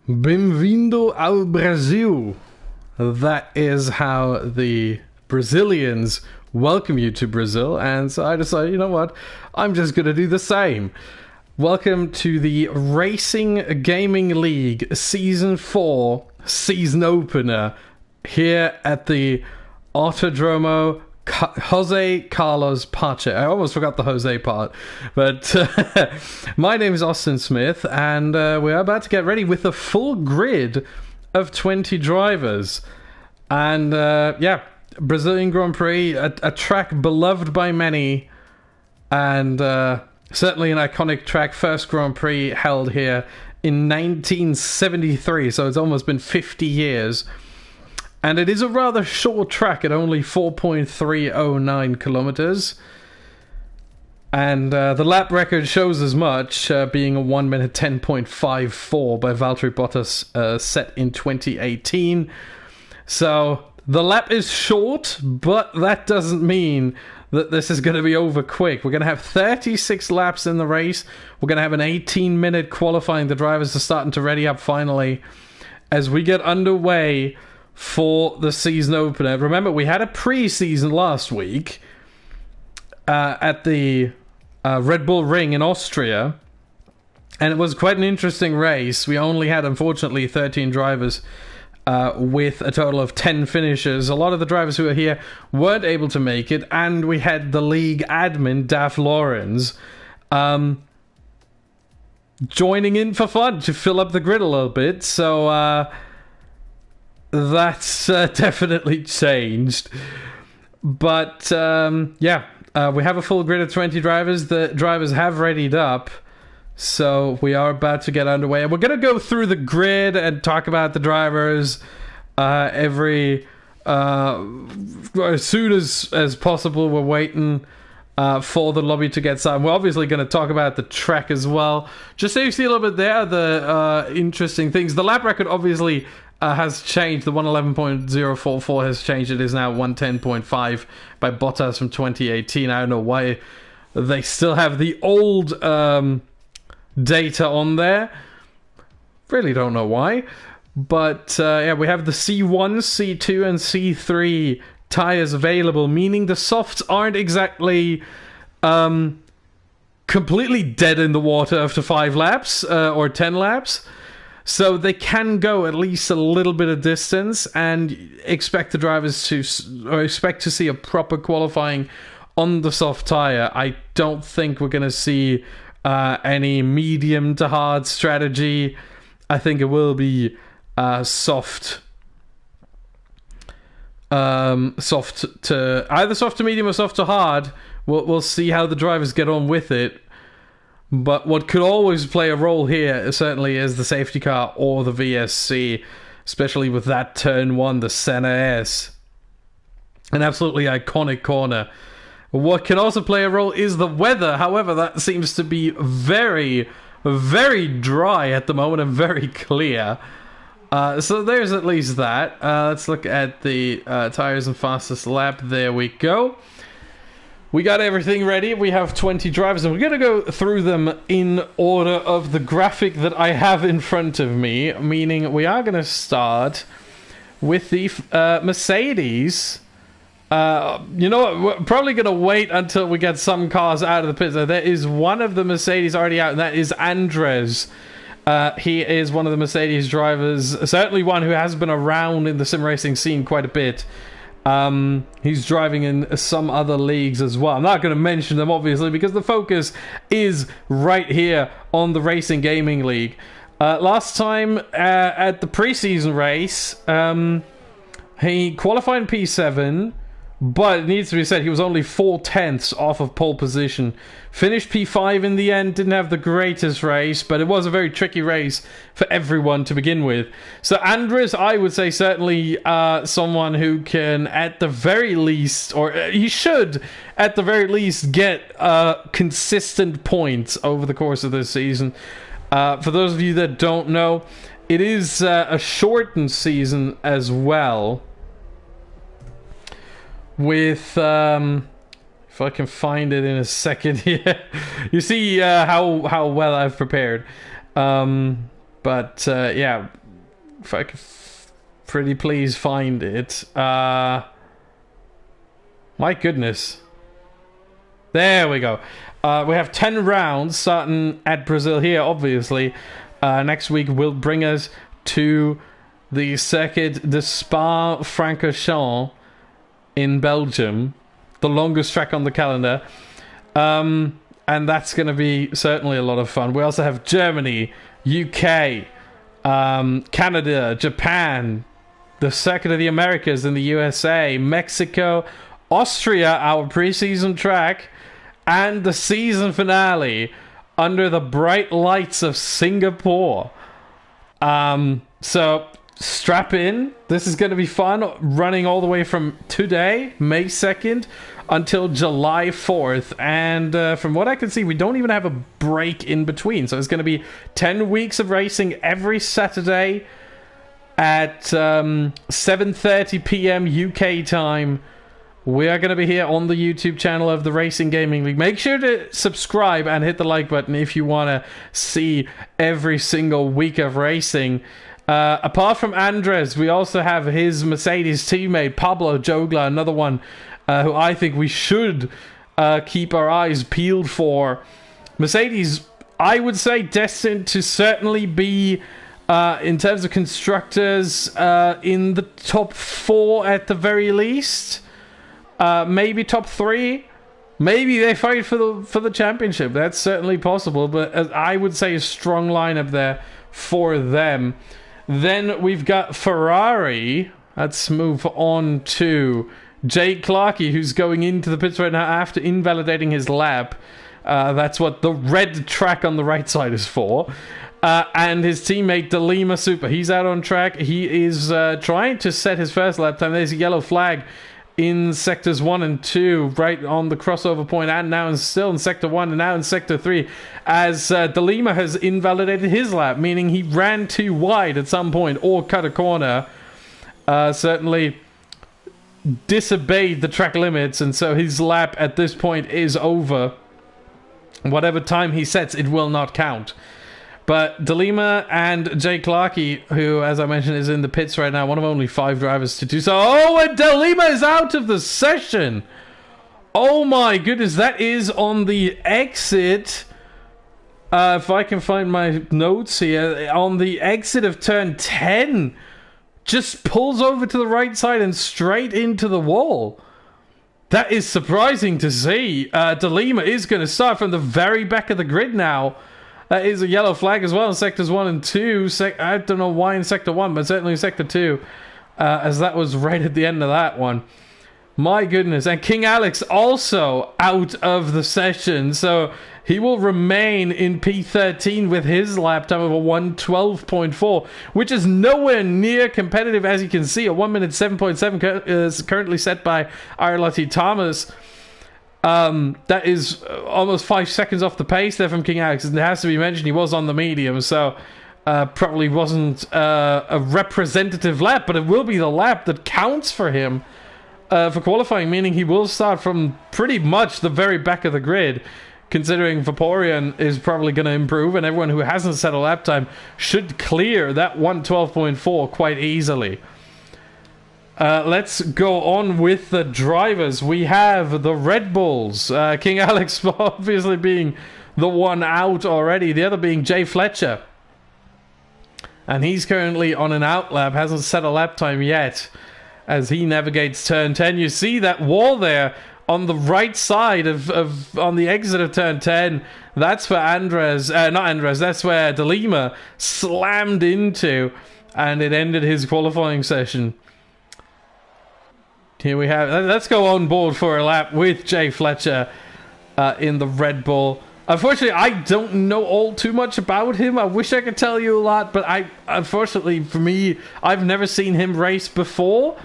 Bem-vindo ao Brasil. That is how the Brazilians welcome you to Brazil, and so I decided, you know what, I'm just going to do the same. Welcome to the Racing Gaming League Season 4 season opener here at the Autodromo Jose Carlos Pache. I almost forgot the Jose part, but my name is Austin Smith, and we're about to get ready with a full grid of 20 drivers. And yeah, Brazilian Grand Prix, a track beloved by many, and certainly an iconic track. First Grand Prix held here in 1973, so it's almost been 50 years. And it is a rather short track at only 4.309 kilometers. And the lap record shows as much, being a 1 minute 10.54 by Valtteri Bottas, set in 2018. So the lap is short, but that doesn't mean that this is going to be over quick. We're going to have 36 laps in the race. We're going to have an 18-minute qualifying. The drivers are starting to ready up finally as we get underway for the season opener. Remember, we had a pre-season last week at the Red Bull Ring in Austria, and it was quite an interesting race. We only had, unfortunately, 13 drivers with a total of 10 finishers. A lot of the drivers who are here weren't able to make it, and we had the league admin, Daph Lawrence, joining in for fun to fill up the grid a little bit. So that's definitely changed. But yeah, we have a full grid of 20 drivers. The drivers have readied up, so we are about to get underway. We're going to go through the grid and talk about the drivers as soon as possible. We're waiting for the lobby to get started. We're obviously going to talk about the track as well. Just so you see a little bit there, the interesting things. The lap record obviously has changed. The 111.044 has changed. It is now 110.5 by Bottas from 2018. I don't know why they still have the old data on there. Really don't know why. But yeah, we have the C1, C2, and C3 tires available, meaning the softs aren't exactly completely dead in the water after 5 laps or 10 laps. So they can go at least a little bit of distance, and expect the drivers to see a proper qualifying on the soft tire. I don't think we're going to see any medium to hard strategy. I think it will be soft to either soft to medium or soft to hard. We'll see how the drivers get on with it. But what could always play a role here certainly is the safety car or the VSC, especially with that turn 1, the Senna S. An absolutely iconic corner. What can also play a role is the weather. However, that seems to be very, very dry at the moment and very clear. So there's at least that. Let's look at the tires and fastest lap. There we go. We got everything ready. We have 20 drivers, and we're going to go through them in order of the graphic that I have in front of me, meaning we are going to start with the Mercedes. You know what? We're probably going to wait until we get some cars out of the pits. There is one of the Mercedes already out, and that is Andres. He is one of the Mercedes drivers, certainly one who has been around in the sim racing scene quite a bit. He's driving in some other leagues as well. I'm not going to mention them, obviously, because the focus is right here on the Racing Gaming League. Last time at the preseason race, he qualified in P7, but it needs to be said he was only 4/10 off of pole position. Finished P5 in the end, didn't have the greatest race, but it was a very tricky race for everyone to begin with. So Andres, I would say, certainly someone who can at the very least, or he should at the very least, get consistent points over the course of this season. For those of you that don't know, it is a shortened season as well, with if I can find it in a second here. You see how well I've prepared. But But yeah, if I could pretty please find it. My goodness. There we go. We have 10 rounds starting at Brazil here, obviously. Next week will bring us to the Circuit de Spa-Francorchamps in Belgium, the longest track on the calendar. And that's going to be certainly a lot of fun. We also have Germany, UK, Canada, Japan, the Circuit of the Americas in the USA, Mexico, Austria, our preseason track, and the season finale under the bright lights of Singapore. So strap in. This is going to be fun, running all the way from today, May 2nd, until July 4th. And from what I can see, we don't even have a break in between. So it's going to be 10 weeks of racing every Saturday at 7:30 p.m. UK time. We are going to be here on the YouTube channel of the Racing Gaming League. Make sure to subscribe and hit the like button if you want to see every single week of racing. Apart from Andres, we also have his Mercedes teammate, Pablo Jogla, another one who I think we should keep our eyes peeled for. Mercedes, I would say, destined to certainly be, in terms of constructors, in the top 4 at the very least. Maybe top 3. Maybe they fight for the championship. That's certainly possible. But I would say a strong lineup there for them. Then we've got Ferrari. Let's move on to Jake Clarkey, who's going into the pits right now after invalidating his lap. That's what the red track on the right side is for. And his teammate De Lima Super. He's out on track. He is trying to set his first lap time. There's a yellow flag in sectors 1 and 2, right on the crossover point, and now still in sector 1 and now in sector 3, as De Lima has invalidated his lap, meaning he ran too wide at some point or cut a corner. Certainly disobeyed the track limits, and so his lap at this point is over. Whatever time he sets, it will not count. But De Lima and Jay Clarkey, who, as I mentioned, is in the pits right now, one of only 5 drivers to do so. Oh, and De Lima is out of the session. Oh my goodness, that is on the exit. If I can find my notes here, on the exit of turn 10, just pulls over to the right side and straight into the wall. That is surprising to see. De Lima is going to start from the very back of the grid now. That is a yellow flag as well in sectors 1 and 2. I don't know why in sector 1, but certainly in sector 2, as that was right at the end of that one. My goodness. And King Alex also out of the session, so he will remain in P13 with his lap time of a 1:12.4, which is nowhere near competitive, as you can see. A 1 minute 7.7 is currently set by Arlotti Thomas. That is almost 5 seconds off the pace there from King Alex. And it has to be mentioned he was on the medium, so probably wasn't a representative lap, but it will be the lap that counts for him for qualifying, meaning he will start from pretty much the very back of the grid, considering Vaporeon is probably going to improve, and everyone who hasn't set a lap time should clear that 1:12.4 quite easily. Let's go on with the drivers. We have the Red Bulls. King Alex obviously being the one out already. The other being Jay Fletcher. And he's currently on an out lap. Hasn't set a lap time yet as he navigates turn 10. You see that wall there on the right side on the exit of turn 10. That's for Andres. Not Andres. That's where De Lima slammed into. And it ended his qualifying session. Here we have, let's go on board for a lap with Jay Fletcher in the Red Bull. Unfortunately, I don't know all too much about him. I wish I could tell you a lot, but unfortunately for me, I've never seen him race before.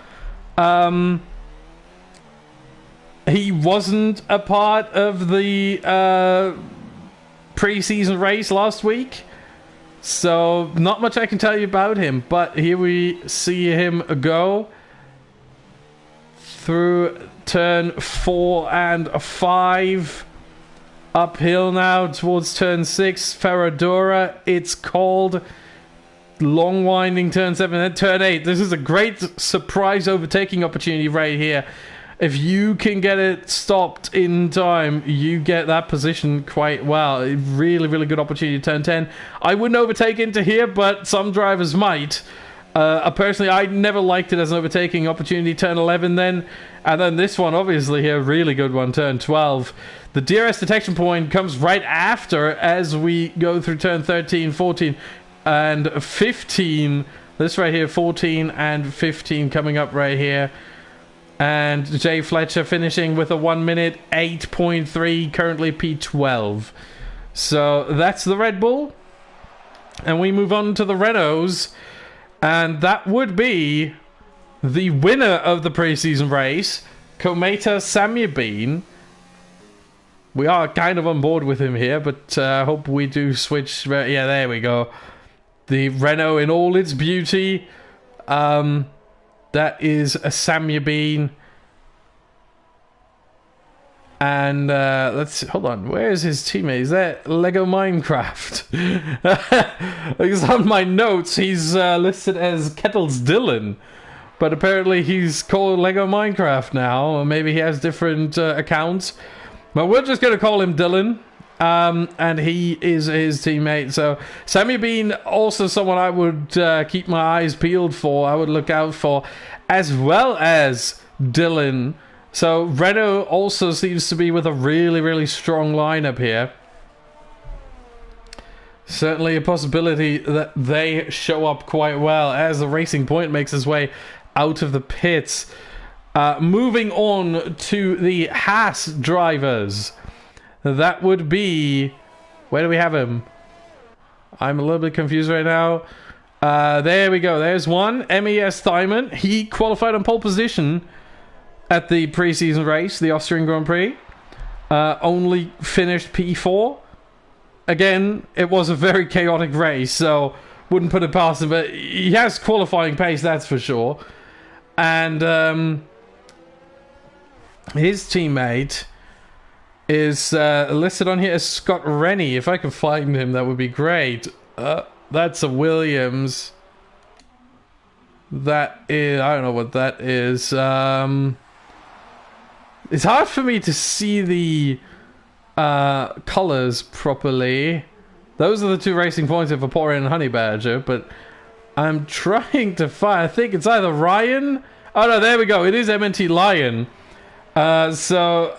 He wasn't a part of the pre-season race last week, so not much I can tell you about him. But here we see him go through turn 4 and 5. Uphill now towards turn 6. Ferradura, it's called. long winding turn 7, then turn 8. This is a great surprise overtaking opportunity right here. If you can get it stopped in time, you get that position quite well. A really, really good opportunity to turn 10. I wouldn't overtake into here, but some drivers might. Personally, I never liked it as an overtaking opportunity. Turn 11 then. And then this one, obviously, here, really good one. Turn 12. The DRS detection point comes right after as we go through turn 13, 14, and 15. This right here, 14 and 15 coming up right here. And Jay Fletcher finishing with a 1 minute 8.3, currently P12. So that's the Red Bull. And we move on to the Renaults. And that would be the winner of the preseason race, Kometa Samyabin. We are kind of on board with him here, but I hope we do switch. Yeah, there we go. The Renault in all its beauty. That is a Samyabin. And let's hold on. Where is his teammate? Is that Lego Minecraft? Because on my notes, he's listed as Kettles Dylan, but apparently he's called Lego Minecraft now. Or maybe he has different accounts. But we're just gonna call him Dylan. And he is his teammate. So Sammy Bean, also someone I would keep my eyes peeled for. I would look out for, as well as Dylan. So Renault also seems to be with a really, really strong lineup here. Certainly a possibility that they show up quite well as the Racing Point makes his way out of the pits. Moving on to the Haas drivers. That would be... Where do we have him? I'm a little bit confused right now. There we go. There's one. MES Thymon. He qualified on pole position at the preseason race, the Austrian Grand Prix. Only finished P4. Again, it was a very chaotic race, so wouldn't put it past him. But he has qualifying pace, that's for sure. And his teammate is listed on here as Scott Rennie. If I can find him, that would be great. That's a Williams. That is... I don't know what that is. It's hard for me to see the colors properly. Those are the two racing points of Vaporeon and Honey Badger, but I'm trying to find... I think it's either Ryan... Oh no, there we go. It is MNT Lion. So...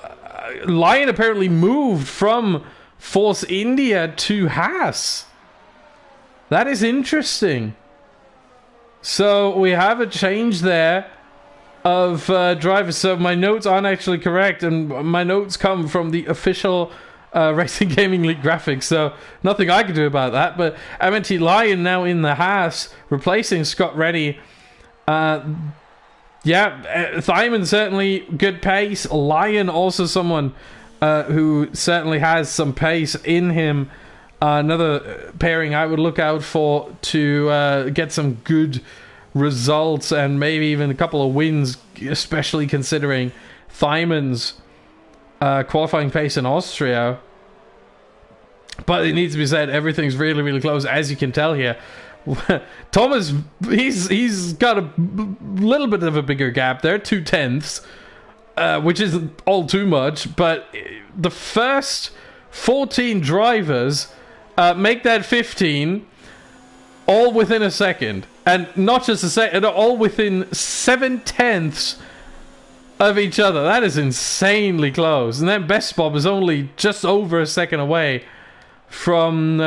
Lion apparently moved from Force India to Haas. That is interesting. So we have a change there of drivers. So my notes aren't actually correct, and my notes come from the official Racing Gaming League graphics, so nothing I can do about that. But MNT Lion now in the Haas, replacing Scott Reddy. Yeah, Thymon certainly good pace. Lion also someone who certainly has some pace in him. Another pairing I would look out for to get some good results and maybe even a couple of wins, especially considering Thymon's qualifying pace in Austria. But it needs to be said, everything's really, really close, as you can tell here. Thomas, he's got a little bit of a bigger gap there, 2/10, which isn't all too much, but the first 14 drivers make that 15 all within a second, and not just a second, all within 7/10 of each other. That is insanely close. And then Best Bob is only just over a second away from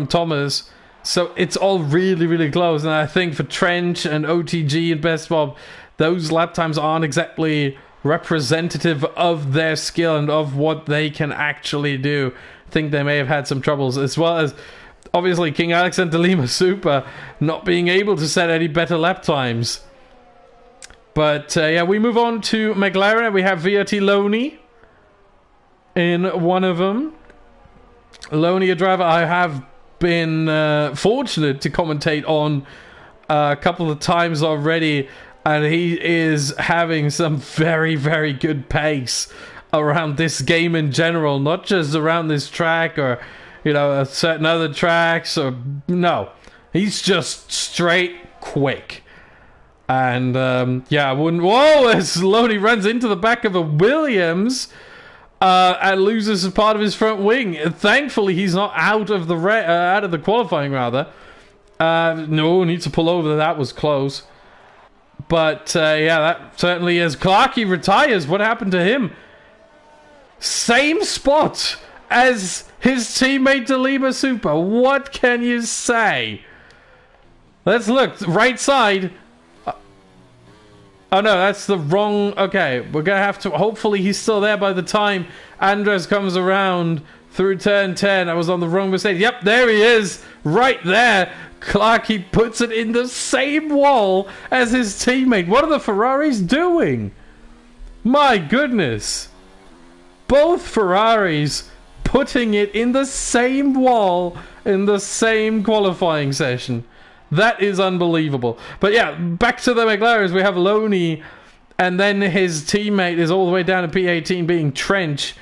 Thomas. So it's all really, really close. And I think for Trench and OTG and Best Bob, those lap times aren't exactly representative of their skill and of what they can actually do. I think they may have had some troubles, as well as obviously King Alexander Lima Super not being able to set any better lap times. But yeah, we move on to McLaren. We have VRT Loney in one of them. Loney, a driver I have been fortunate to commentate on a couple of times already, and he is having some very, very good pace around this game in general, not just around this track or, you know, certain other tracks, or no, He's just straight quick. And, yeah, I wouldn't... Whoa, as Loney runs into the back of a Williams and loses part of his front wing. Thankfully, he's not out of the qualifying, rather. No, needs to pull over. That was close. But, yeah, that certainly is. Clarkey retires. What happened to him? Same spot as his teammate Delima Super. What can you say? Let's look. Right side. Oh no, that's the wrong... Okay, we're going to have to... Hopefully he's still there by the time Andres comes around through turn 10. I was on the wrong mistake. Yep, there he is. Right there. Clarkey puts it in the same wall as his teammate. What are the Ferraris doing? My goodness. Both Ferraris putting it in the same wall in the same qualifying session. That is unbelievable. But yeah, back to the McLarens. We have Loney, and then his teammate is all the way down to P18 being Trench,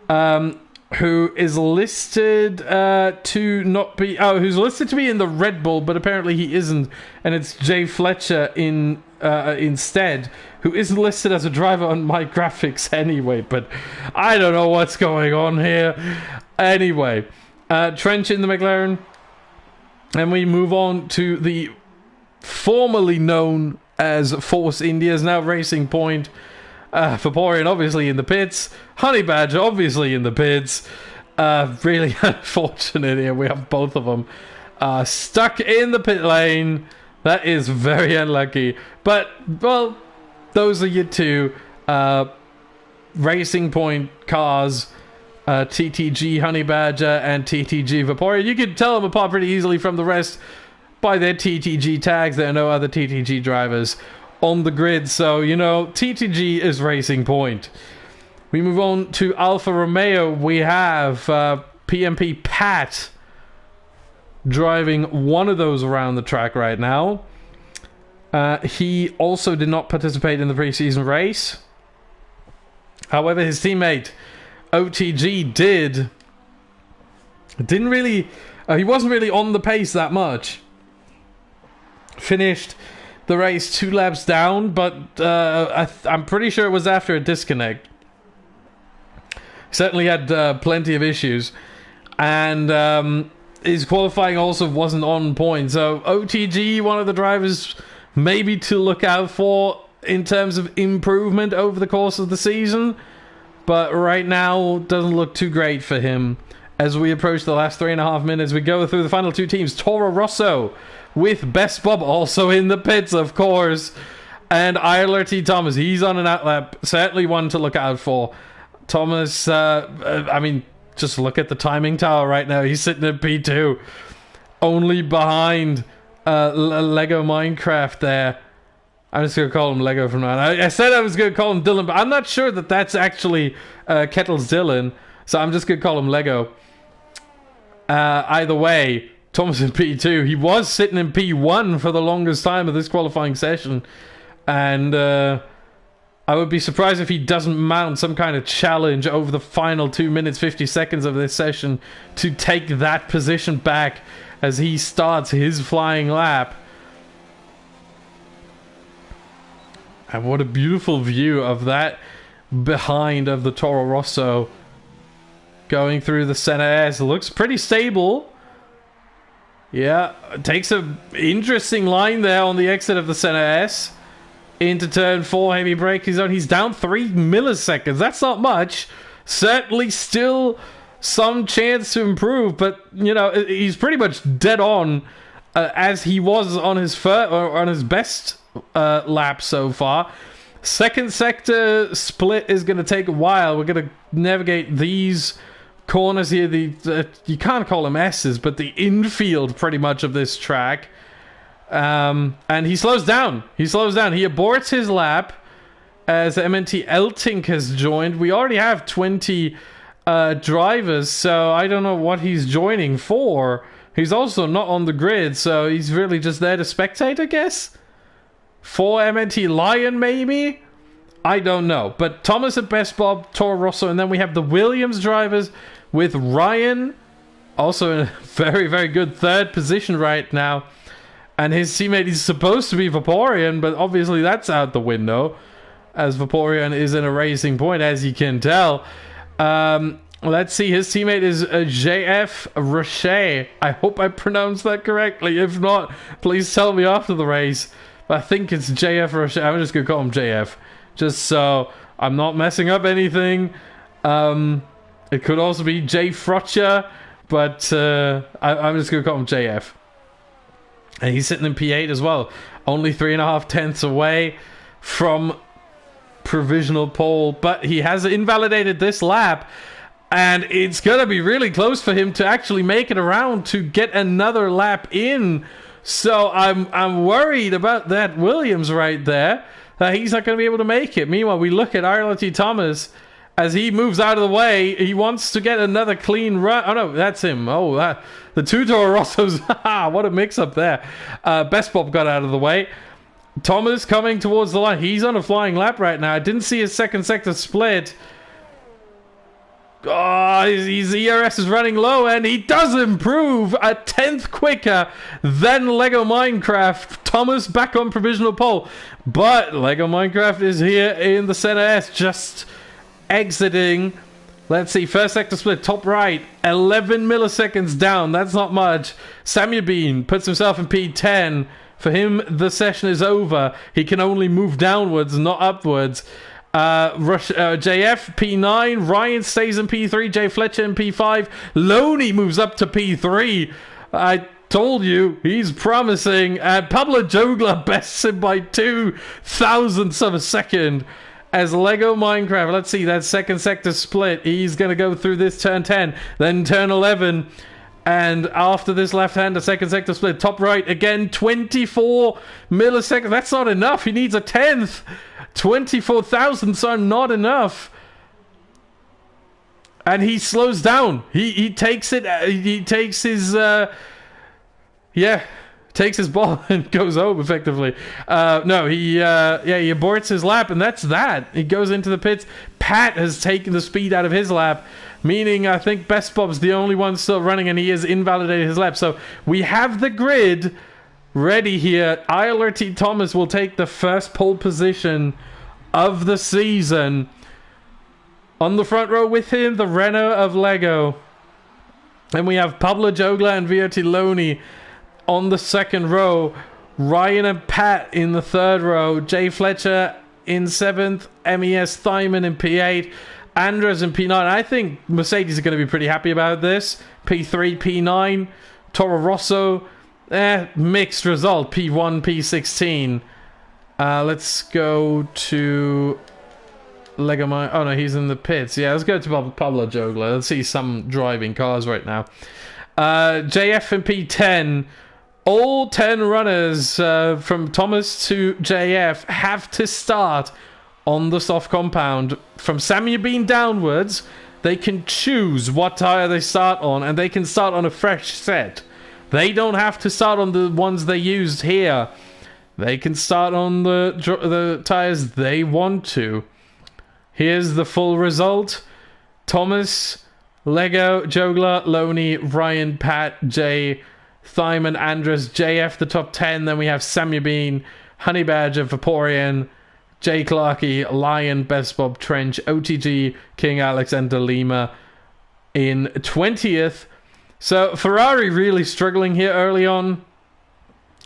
who is listed to not be... Oh, who's listed to be in the Red Bull, but apparently he isn't. And it's Jay Fletcher instead, who isn't listed as a driver on my graphics anyway. But I don't know what's going on here. Anyway, Trench in the McLaren. And we move on to the formerly known as Force India's now Racing Point. Vaporeon obviously in the pits. Honey Badger obviously in the pits. Really unfortunate here. We have both of them stuck in the pit lane. That is very unlucky. But, well, those are your two Racing Point cars. TTG Honey Badger and TTG Vaporeon. You can tell them apart pretty easily from the rest by their TTG tags. There are no other TTG drivers on the grid, so you know TTG is Racing Point. We move on to Alfa Romeo. We have PMP Pat driving one of those around the track right now. He also did not participate in the preseason race. However, his teammate OTG didn't really... he wasn't really on the pace that much. Finished the race 2 laps down, but I'm pretty sure it was after a disconnect. Certainly had plenty of issues. And his qualifying also wasn't on point. So OTG, one of the drivers maybe to look out for in terms of improvement over the course of the season. But right now, doesn't look too great for him. As we approach the last 3.5 minutes, we go through the final two teams. Toro Rosso with Best Bob also in the pits, of course. And Eiler T. Thomas, he's on an outlap. Certainly one to look out for. Thomas, I mean, just look at the timing tower right now. He's sitting at P2. Only behind Lego Minecraft there. I'm just going to call him Lego from now on. I said I was going to call him Dylan, but I'm not sure that that's actually Kettle's Dylan. So I'm just going to call him Lego. Either way, Thomas in P2. He was sitting in P1 for the longest time of this qualifying session. And I would be surprised if he doesn't mount some kind of challenge over the final 2 minutes, 50 seconds of this session to take that position back as he starts his flying lap. And what a beautiful view of that behind of the Toro Rosso going through the center S. It looks pretty stable. Yeah, takes an interesting line there on the exit of the center S. Into turn 4, heavy braking zone. He's down 3 milliseconds. That's not much. Certainly still some chance to improve, but, you know, he's pretty much dead on as he was on his best lap so far. Second sector split is going to take a while. We're going to navigate these corners here. You can't call them S's, but the infield pretty much of this track. And he slows down. He aborts his lap as MNT Eltink has joined. We already have 20 drivers, so I don't know what he's joining for. He's also not on the grid, so he's really just there to spectate, I guess. For MNT Lion, maybe? I don't know. But Thomas at Best Bob, Toro Rosso, and then we have the Williams drivers with Ryan, also in a very, very good third position right now. And his teammate is supposed to be Vaporeon, but obviously that's out the window, as Vaporeon is in a racing point, as you can tell. Let's see, his teammate is JF Rocher. I hope I pronounced that correctly. If not, please tell me after the race. But I think it's JF Rocher. I'm just going to call him JF, just so I'm not messing up anything. It could also be J Frotcher, but I'm just going to call him JF. And he's sitting in P8 as well. Only 3.5 tenths away from provisional pole. But he has invalidated this lap. And it's going to be really close for him to actually make it around to get another lap in. So I'm worried about that Williams right there. He's not going to be able to make it. Meanwhile, we look at RLT Thomas. As he moves out of the way, he wants to get another clean run. Oh, no, that's him. Oh, the two Toro Rossos. What a mix-up there. Best Bob got out of the way. Thomas coming towards the line. He's on a flying lap right now. I didn't see his second sector split. Oh, his ERS is running low, and he does improve a 10th quicker than Lego Minecraft. Thomas back on provisional pole. But Lego Minecraft is here in the center S, just exiting. Let's see, first sector split, top right, 11 milliseconds down. That's not much. Samuel Bean puts himself in P10. For him, the session is over. He can only move downwards, not upwards. JF P9, Ryan stays in P3, Jay Fletcher in P5, Loney moves up to P3. I told you, he's promising. Pablo Jogla bests him by 2 thousandths of a second. As Lego Minecraft, let's see, that second sector split. He's going to go through this turn 10, then turn 11. And after this left-hander second sector split, top right again, 24 milliseconds. That's not enough. He needs a 10th. 24 thousandths are not enough. And he slows down. He takes it. He takes his takes his ball and goes home effectively. No, he aborts his lap, and that's that. He goes into the pits. Pat has taken the speed out of his lap, meaning I think Best Bob's the only one still running, and he has invalidated his lap. So we have the grid ready here. ILRT Thomas will take the first pole position of the season. On the front row with him, the Renault of Lego. And we have Pablo Jogla and VOT Loney on the second row. Ryan and Pat in the third row. Jay Fletcher in 7th. MES Thyman in P8. Andres in P9. I think Mercedes are going to be pretty happy about this. P3, P9. Toro Rosso. Mixed result. P1, P16. Let's go to Lego Mine. Oh no, he's in the pits. Yeah, let's go to Pablo Jogla. Let's see some driving cars right now. JF and P10. All 10 runners from Thomas to JF have to start on the soft compound. From Samuel Bean downwards, they can choose what tire they start on, and they can start on a fresh set. They don't have to start on the ones they used here. They can start on the tires they want to. Here's the full result. Thomas, Lego, Jogla, Loney, Ryan, Pat, Jay, Thyman, Andres, JF, the top 10. Then we have Samuel Bean, Honey Badger, Vaporeon, Jay Clarkey, Lion, Best Bob, Trench, OTG, King Alex, and DeLima in 20th. So Ferrari really struggling here early on.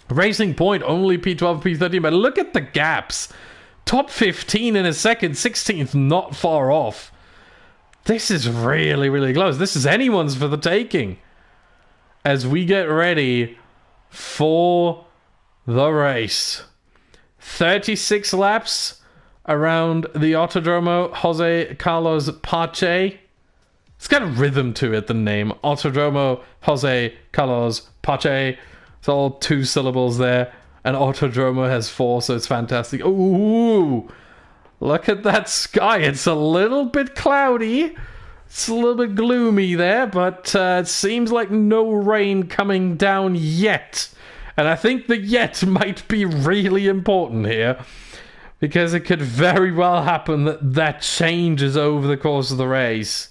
Racing Point only P12, P13, but look at the gaps. Top 15 in a second, 16th not far off. This is really, really close. This is anyone's for the taking. As we get ready for the race. 36 laps around the Autodromo Jose Carlos Pache. It's got a rhythm to it, the name. Autodromo Jose Carlos Pache. It's all 2 syllables there. And Autodromo has 4, so it's fantastic. Ooh! Look at that sky. It's a little bit cloudy. It's a little bit gloomy there, but it seems like no rain coming down yet. And I think the yet might be really important here, because it could very well happen that that changes over the course of the race.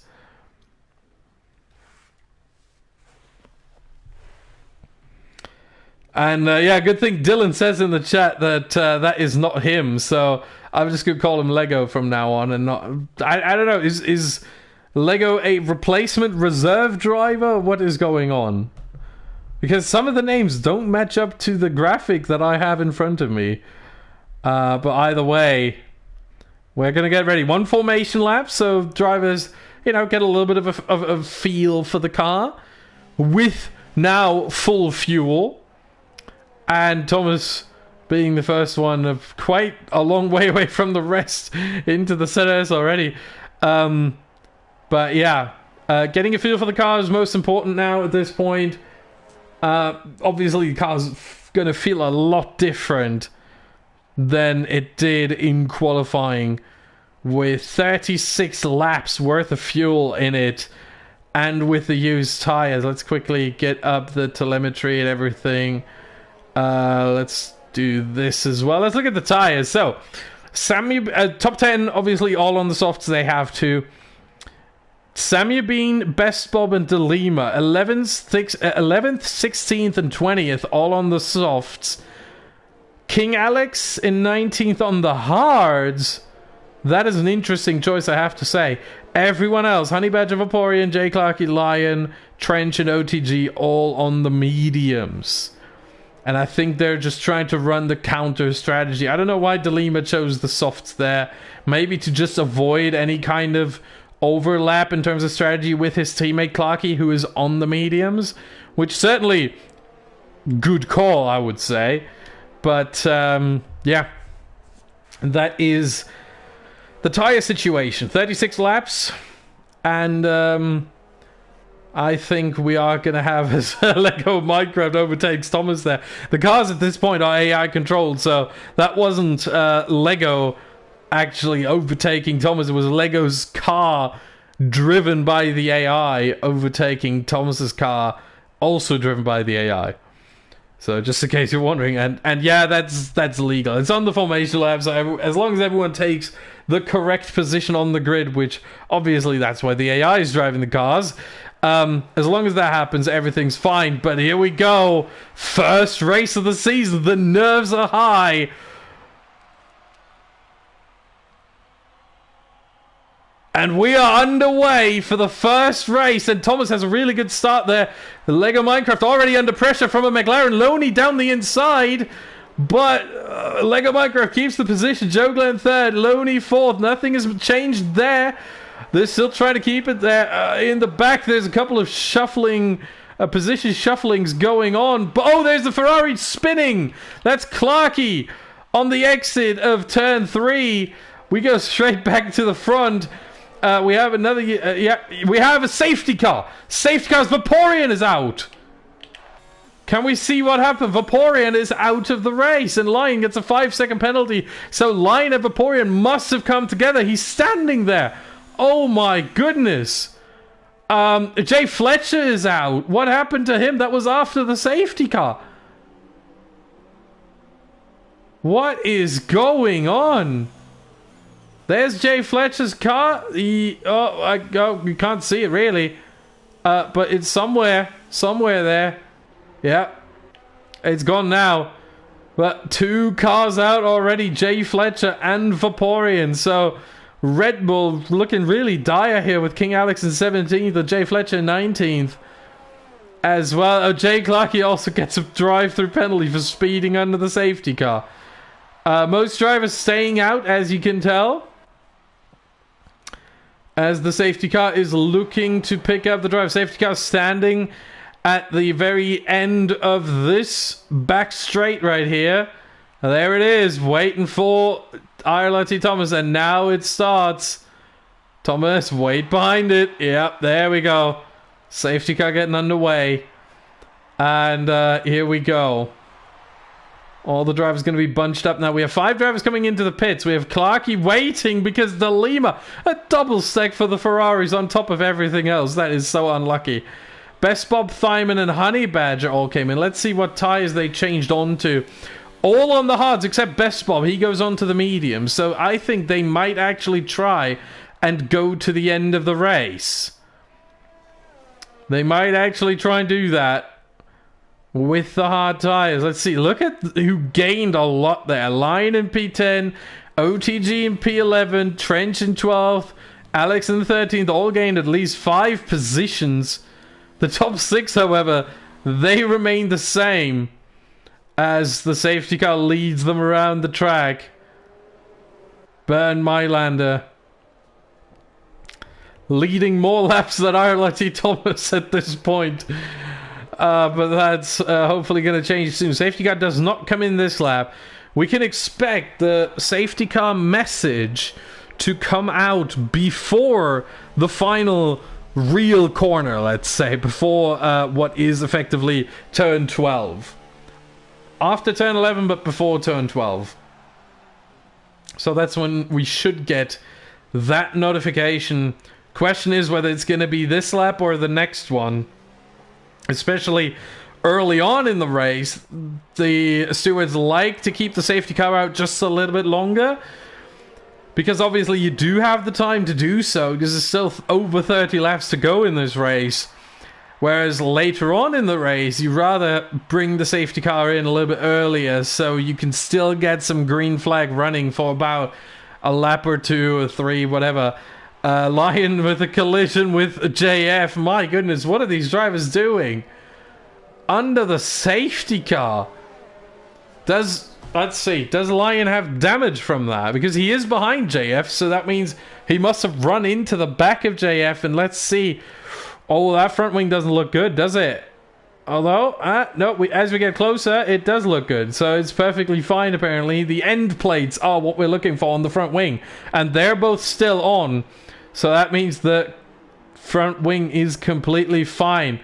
And yeah, good thing Dylan says in the chat that that is not him. So I'm just gonna call him Lego from now on, and not. I don't know. Is Lego a replacement reserve driver? What is going on? Because some of the names don't match up to the graphic that I have in front of me. But either way, we're gonna get ready. One formation lap, so drivers, get a little bit of a feel for the car with now full fuel. And Thomas being the first one of quite a long way away from the rest into the ZS already. But yeah, getting a feel for the car is most important now at this point. Obviously, the car's going to feel a lot different than it did in qualifying, with 36 laps worth of fuel in it and with the used tires. Let's quickly get up the telemetry and everything. Let's do this as well. Let's look at the tires. So, top 10, obviously all on the softs. They have to. Sammy Bean, Best Bob, and DeLima, 11th, 16th, and 20th, all on the softs. King Alex in 19th on the hards. That is an interesting choice, I have to say. Everyone else, Honey Badger, Vaporeon, J. Clarky, Lion, Trench, and OTG, all on the mediums. And I think they're just trying to run the counter strategy. I don't know why DeLima chose the softs there. Maybe to just avoid any kind of overlap in terms of strategy with his teammate Clarky, who is on the mediums. Which certainly, good call, I would say. But, yeah. That is the tire situation. 36 laps. And, I think we are going to have as Lego Minecraft overtakes Thomas there. The cars at this point are AI controlled, so that wasn't Lego actually overtaking Thomas. It was Lego's car driven by the AI overtaking Thomas's car, also driven by the AI. So just in case you're wondering, and yeah, that's legal. It's on the formation lab, so as long as everyone takes the correct position on the grid, which obviously that's why the AI is driving the cars. As long as that happens, everything's fine. But here we go. First race of the season. The nerves are high. And we are underway for the first race. And Thomas has a really good start there. The Lego Minecraft already under pressure from a McLaren. Loney down the inside. But Lego Minecraft keeps the position. Joe Glenn third. Loney fourth. Nothing has changed there. They're still trying to keep it there. In the back, there's a couple of shuffling, position shufflings going on. But, oh, there's the Ferrari spinning. That's Clarky on the exit of turn 3. We go straight back to the front. We have another, we have a safety car. Safety car's Vaporeon is out. Can we see what happened? Vaporeon is out of the race, and Lion gets a 5-second penalty. So Lion and Vaporeon must have come together. He's standing there. Oh my goodness. Jay Fletcher is out. What happened to him? That was after the safety car. What is going on? There's Jay Fletcher's car. You can't see it really. But it's somewhere there. Yeah. It's gone now. But 2 cars out already. Jay Fletcher and Vaporeon. So Red Bull looking really dire here with King Alex in 17th and Jay Fletcher 19th as well. Oh, Jay Clarky also gets a drive-through penalty for speeding under the safety car. Most drivers staying out, as you can tell, as the safety car is looking to pick up the drive. Safety car standing at the very end of this back straight right here. There it is, waiting for IRLT Thomas, and now it starts. Thomas, wait behind it. Yep, there we go. Safety car getting underway. And here we go. All the drivers going to be bunched up now. We have 5 drivers coming into the pits. We have Clarky waiting because DeLima, a double stack for the Ferraris on top of everything else. That is so unlucky. Best Bob, Thyman, and Honey Badger all came in. Let's see what tires they changed onto. All on the hards except Best Bob. He goes on to the mediums. So I think they might actually try and go to the end of the race. They might actually try and do that. with the hard tires. Let's see. Look at who gained a lot there. Lion in P10, OTG in P11, Trench in 12th, Alex in 13th. All gained at least 5 positions. The top 6, however, they remain the same as the safety car leads them around the track. Bernd Mailander leading more laps than RLT Thomas at this point. But that's hopefully going to change soon. Safety car does not come in this lap. We can expect the safety car message to come out before the final real corner, let's say, before what is effectively turn 12. After turn 11, but before turn 12. So that's when we should get that notification. Question is whether it's going to be this lap or the next one. Especially early on in the race, the stewards like to keep the safety car out just a little bit longer. Because obviously you do have the time to do so, because there's still over 30 laps to go in this race. Whereas later on in the race, you rather bring the safety car in a little bit earlier so you can still get some green flag running for about a lap or 2 or 3, whatever. Lion with a collision with JF. My goodness, what are these drivers doing? Under the safety car. Let's see, does Lion have damage from that? Because he is behind JF, so that means he must have run into the back of JF, and let's see. Oh, that front wing doesn't look good, does it? Although, no, as we get closer, it does look good. So it's perfectly fine, apparently. The end plates are what we're looking for on the front wing. And they're both still on. So that means the front wing is completely fine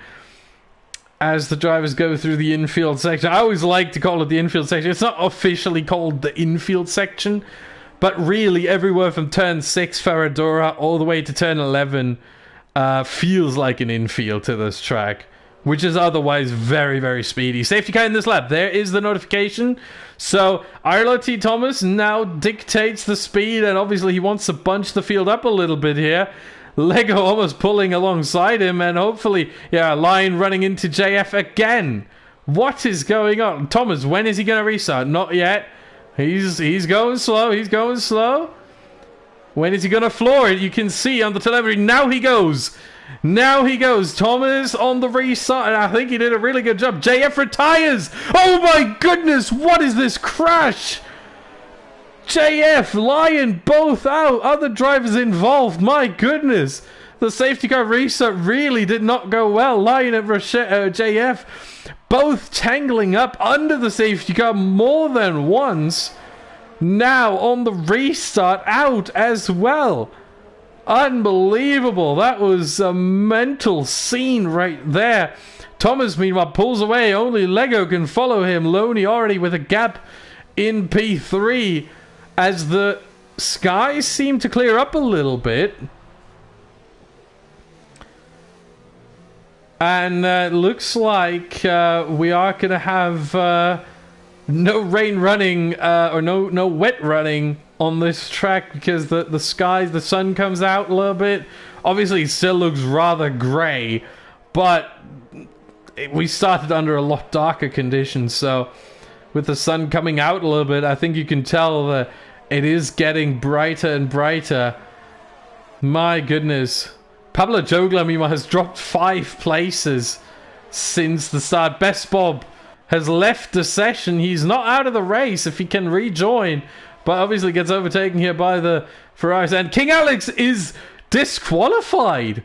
as the drivers go through the infield section. I always like to call it the infield section. It's not officially called the infield section. But really, everywhere from turn 6, Ferradura, all the way to turn 11... feels like an infield to this track, which is otherwise very, very speedy. Safety car in this lap. There is the notification. So RLT Thomas now dictates the speed, and obviously he wants to bunch the field up a little bit here. Lego almost pulling alongside him, and hopefully, yeah, Lion running into JF again. What is going on? Thomas, when is he going to restart? Not yet. He's going slow. He's going slow. When is he going to floor it? You can see on the telemetry. Now he goes. Now he goes. Thomas on the restart. And I think he did a really good job. JF retires. Oh my goodness. What is this crash? JF, Lion, both out. Other drivers involved. My goodness. The safety car restart really did not go well. Lion and JF both tangling up under the safety car more than once. Now on the restart out as well. Unbelievable. That was a mental scene right there. Thomas meanwhile pulls away. Only Lego can follow him. Loney already with a gap in P3 as the skies seem to clear up a little bit. And looks like we are going to have no rain running or no wet running on this track because the skies, the sun comes out a little bit. Obviously it still looks rather grey, but we started under a lot darker conditions, so with the sun coming out a little bit, I think you can tell that it is getting brighter and brighter. My goodness. Pablo Jogla meanwhile has dropped 5 places since the start. Best Bob has left the session. He's not out of the race if he can rejoin, but obviously gets overtaken here by the Ferraris. And King Alex is disqualified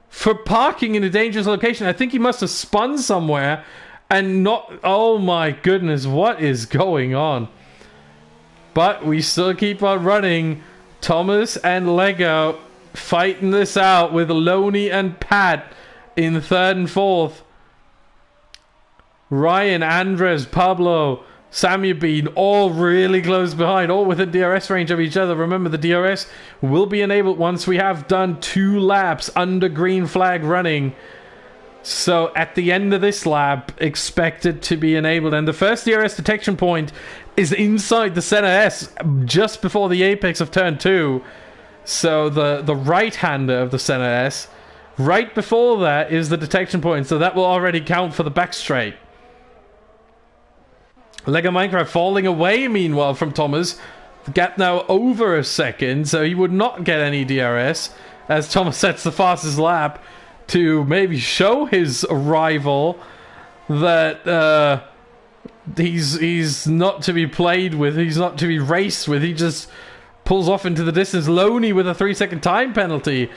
for parking in a dangerous location. I think he must have spun somewhere and not... Oh my goodness, what is going on? But we still keep on running. Thomas and Lego fighting this out with Loney and Pat in 3rd and 4th. Ryan, Andres, Pablo, Samuel Bean, all really close behind, all within DRS range of each other. Remember, the DRS will be enabled once we have done 2 laps under green flag running. So at the end of this lap, expect it to be enabled. And the first DRS detection point is inside the center S, just before the apex of turn 2. So the right-hander of the center S, right before that is the detection point. So that will already count for the back straight. Lego Minecraft falling away, meanwhile, from Thomas. The gap now over a second, so he would not get any DRS, as Thomas sets the fastest lap to maybe show his rival that he's not to be played with, he's not to be raced with. He just pulls off into the distance. Loney with a 3-second time penalty,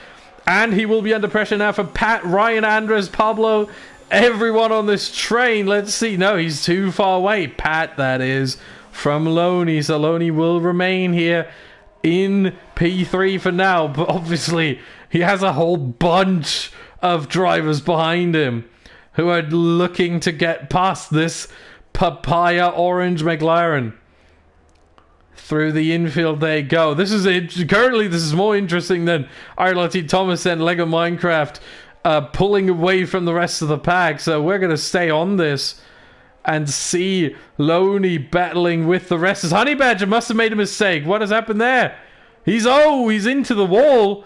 and he will be under pressure now for Pat, Ryan, Andres, Pablo, everyone on this train. Let's see. No, he's too far away. Pat, that is, from Loney. So Loney will remain here in P3 for now, but obviously he has a whole bunch of drivers behind him who are looking to get past this papaya orange McLaren. Through the infield they go. Currently this is more interesting than RLT Thomas and Lego Minecraft pulling away from the rest of the pack. So we're going to stay on this and see Loney battling with the rest. Honey Badger must have made a mistake. What has happened there? He's into the wall.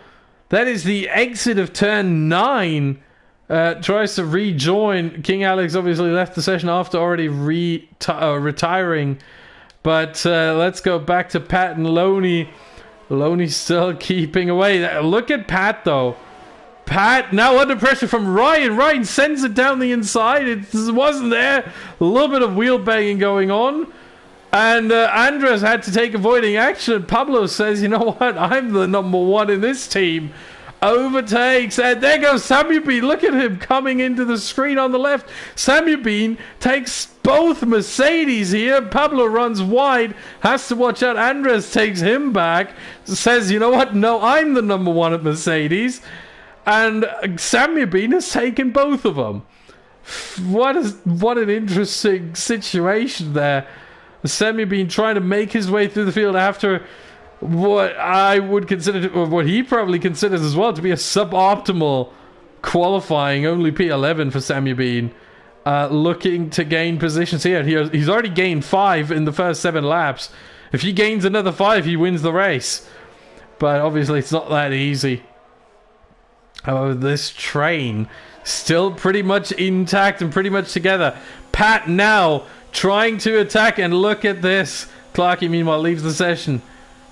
That is the exit of turn 9. Tries to rejoin. King Alex obviously left the session after already retiring. But let's go back to Pat and Loney. Loney still keeping away. Look at Pat, though. Pat now under pressure from Ryan. Ryan sends it down the inside. It wasn't there. A little bit of wheel banging going on. And Andres had to take avoiding action. Pablo says, you know what? I'm the number one in this team. Overtakes, and there goes Samuel Bean. Look at him coming into the screen on the left. Samuel Bean takes both Mercedes here. Pablo runs wide, has to watch out. Andres takes him back, says, you know what? No, I'm the number one at Mercedes. And Samuel Bean has taken both of them. What an interesting situation there. Samuel Bean trying to make his way through the field after what I would consider, or what he probably considers as well, to be a suboptimal qualifying. Only P11 for Samuel Bean. Looking to gain positions here. He's already gained 5 in the first 7 laps. If he gains another 5, he wins the race. But obviously it's not that easy. However, this train still pretty much intact and pretty much together. Pat now trying to attack, and look at this. Clarky meanwhile leaves the session.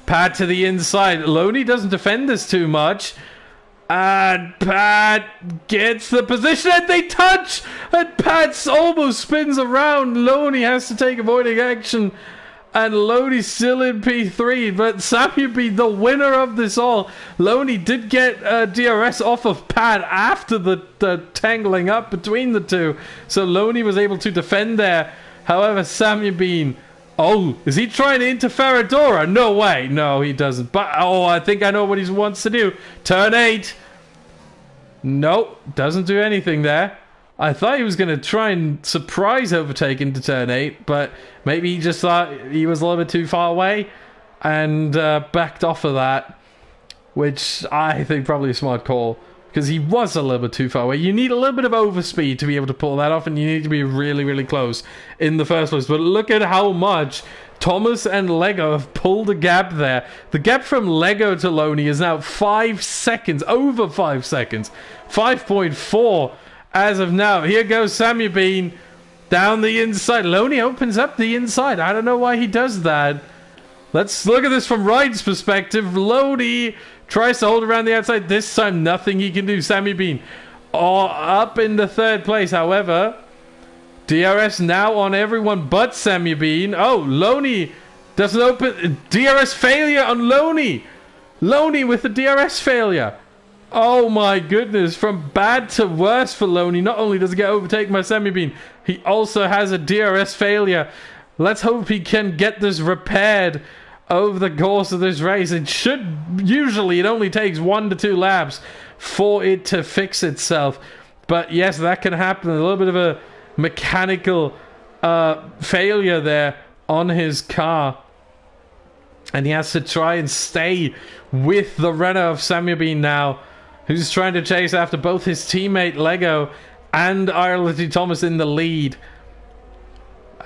Pat to the inside. Loney doesn't defend this too much. And Pat gets the position, and they touch! And Pat almost spins around. Loney has to take avoiding action. And Loney's still in P3, but Samuel Bean, the winner of this all. Loney did get DRS off of Pat after the tangling up between the two. So Loney was able to defend there. However, Samuel Bean... Oh, is he trying to interfere Dora? No way. No, he doesn't. But, I think I know what he wants to do. Turn 8. Nope, doesn't do anything there. I thought he was going to try and surprise overtake into turn 8, but maybe he just thought he was a little bit too far away and backed off of that, which I think probably a smart call, because he was a little bit too far away. You need a little bit of overspeed to be able to pull that off, and you need to be really, really close in the first place. But look at how much Thomas and Lego have pulled a gap there. The gap from Lego to Loney is now 5 seconds, over 5 seconds. 5.4 as of now. Here goes Samuel Bean down the inside. Loney opens up the inside. I don't know why he does that. Let's look at this from Ryan's perspective. Loney tries to hold around the outside. This time, nothing he can do. Samuel Bean up in the 3rd place. However, DRS now on everyone but Samuel Bean. Oh, Loney doesn't open. DRS failure on Loney. Loney with the DRS failure. Oh my goodness. From bad to worse for Loney. Not only does he get overtaken by Samuel Bean, he also has a DRS failure. Let's hope he can get this repaired over the course of this race. It only takes 1 to 2 laps for it to fix itself. But yes, that can happen. A little bit of a mechanical failure there on his car. And he has to try and stay with the Renault of Samuel Bean now, who's trying to chase after both his teammate Lego and RLT Thomas in the lead.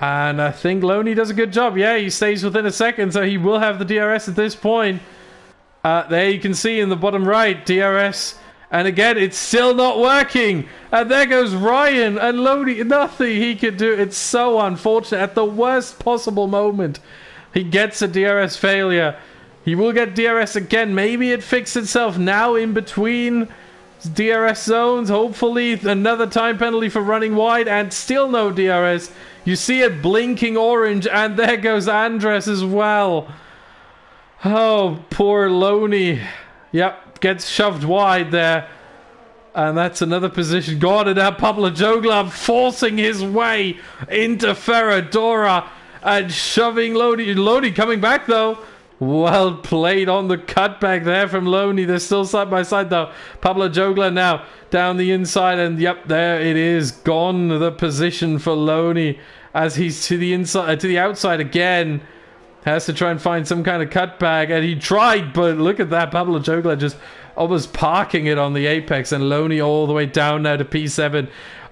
And I think Loney does a good job. Yeah, he stays within a second, so he will have the DRS at this point. There you can see in the bottom right, DRS And again, it's still not working. And there goes Ryan. And Loney, nothing he could do. It's so unfortunate. At the worst possible moment, he gets a DRS failure. He will get DRS again. Maybe it fixed itself now in between DRS zones. Hopefully another time penalty for running wide. And still no DRS. You see it blinking orange. And there goes Andres as well. Oh, poor Loney. Yep, gets shoved wide there. And that's another position gone. And now Pablo Jogla forcing his way into Ferradora and shoving Loney. Loney coming back though. Well played on the cutback there from Loney. They're still side by side though. Pablo Jogla now down the inside. And yep, there it is. Gone the position for Loney as he's to the inside, to the outside again. Has to try and find some kind of cutback, and he tried, but look at that. Pablo Jogla just almost parking it on the apex, and Loney all the way down now to P7.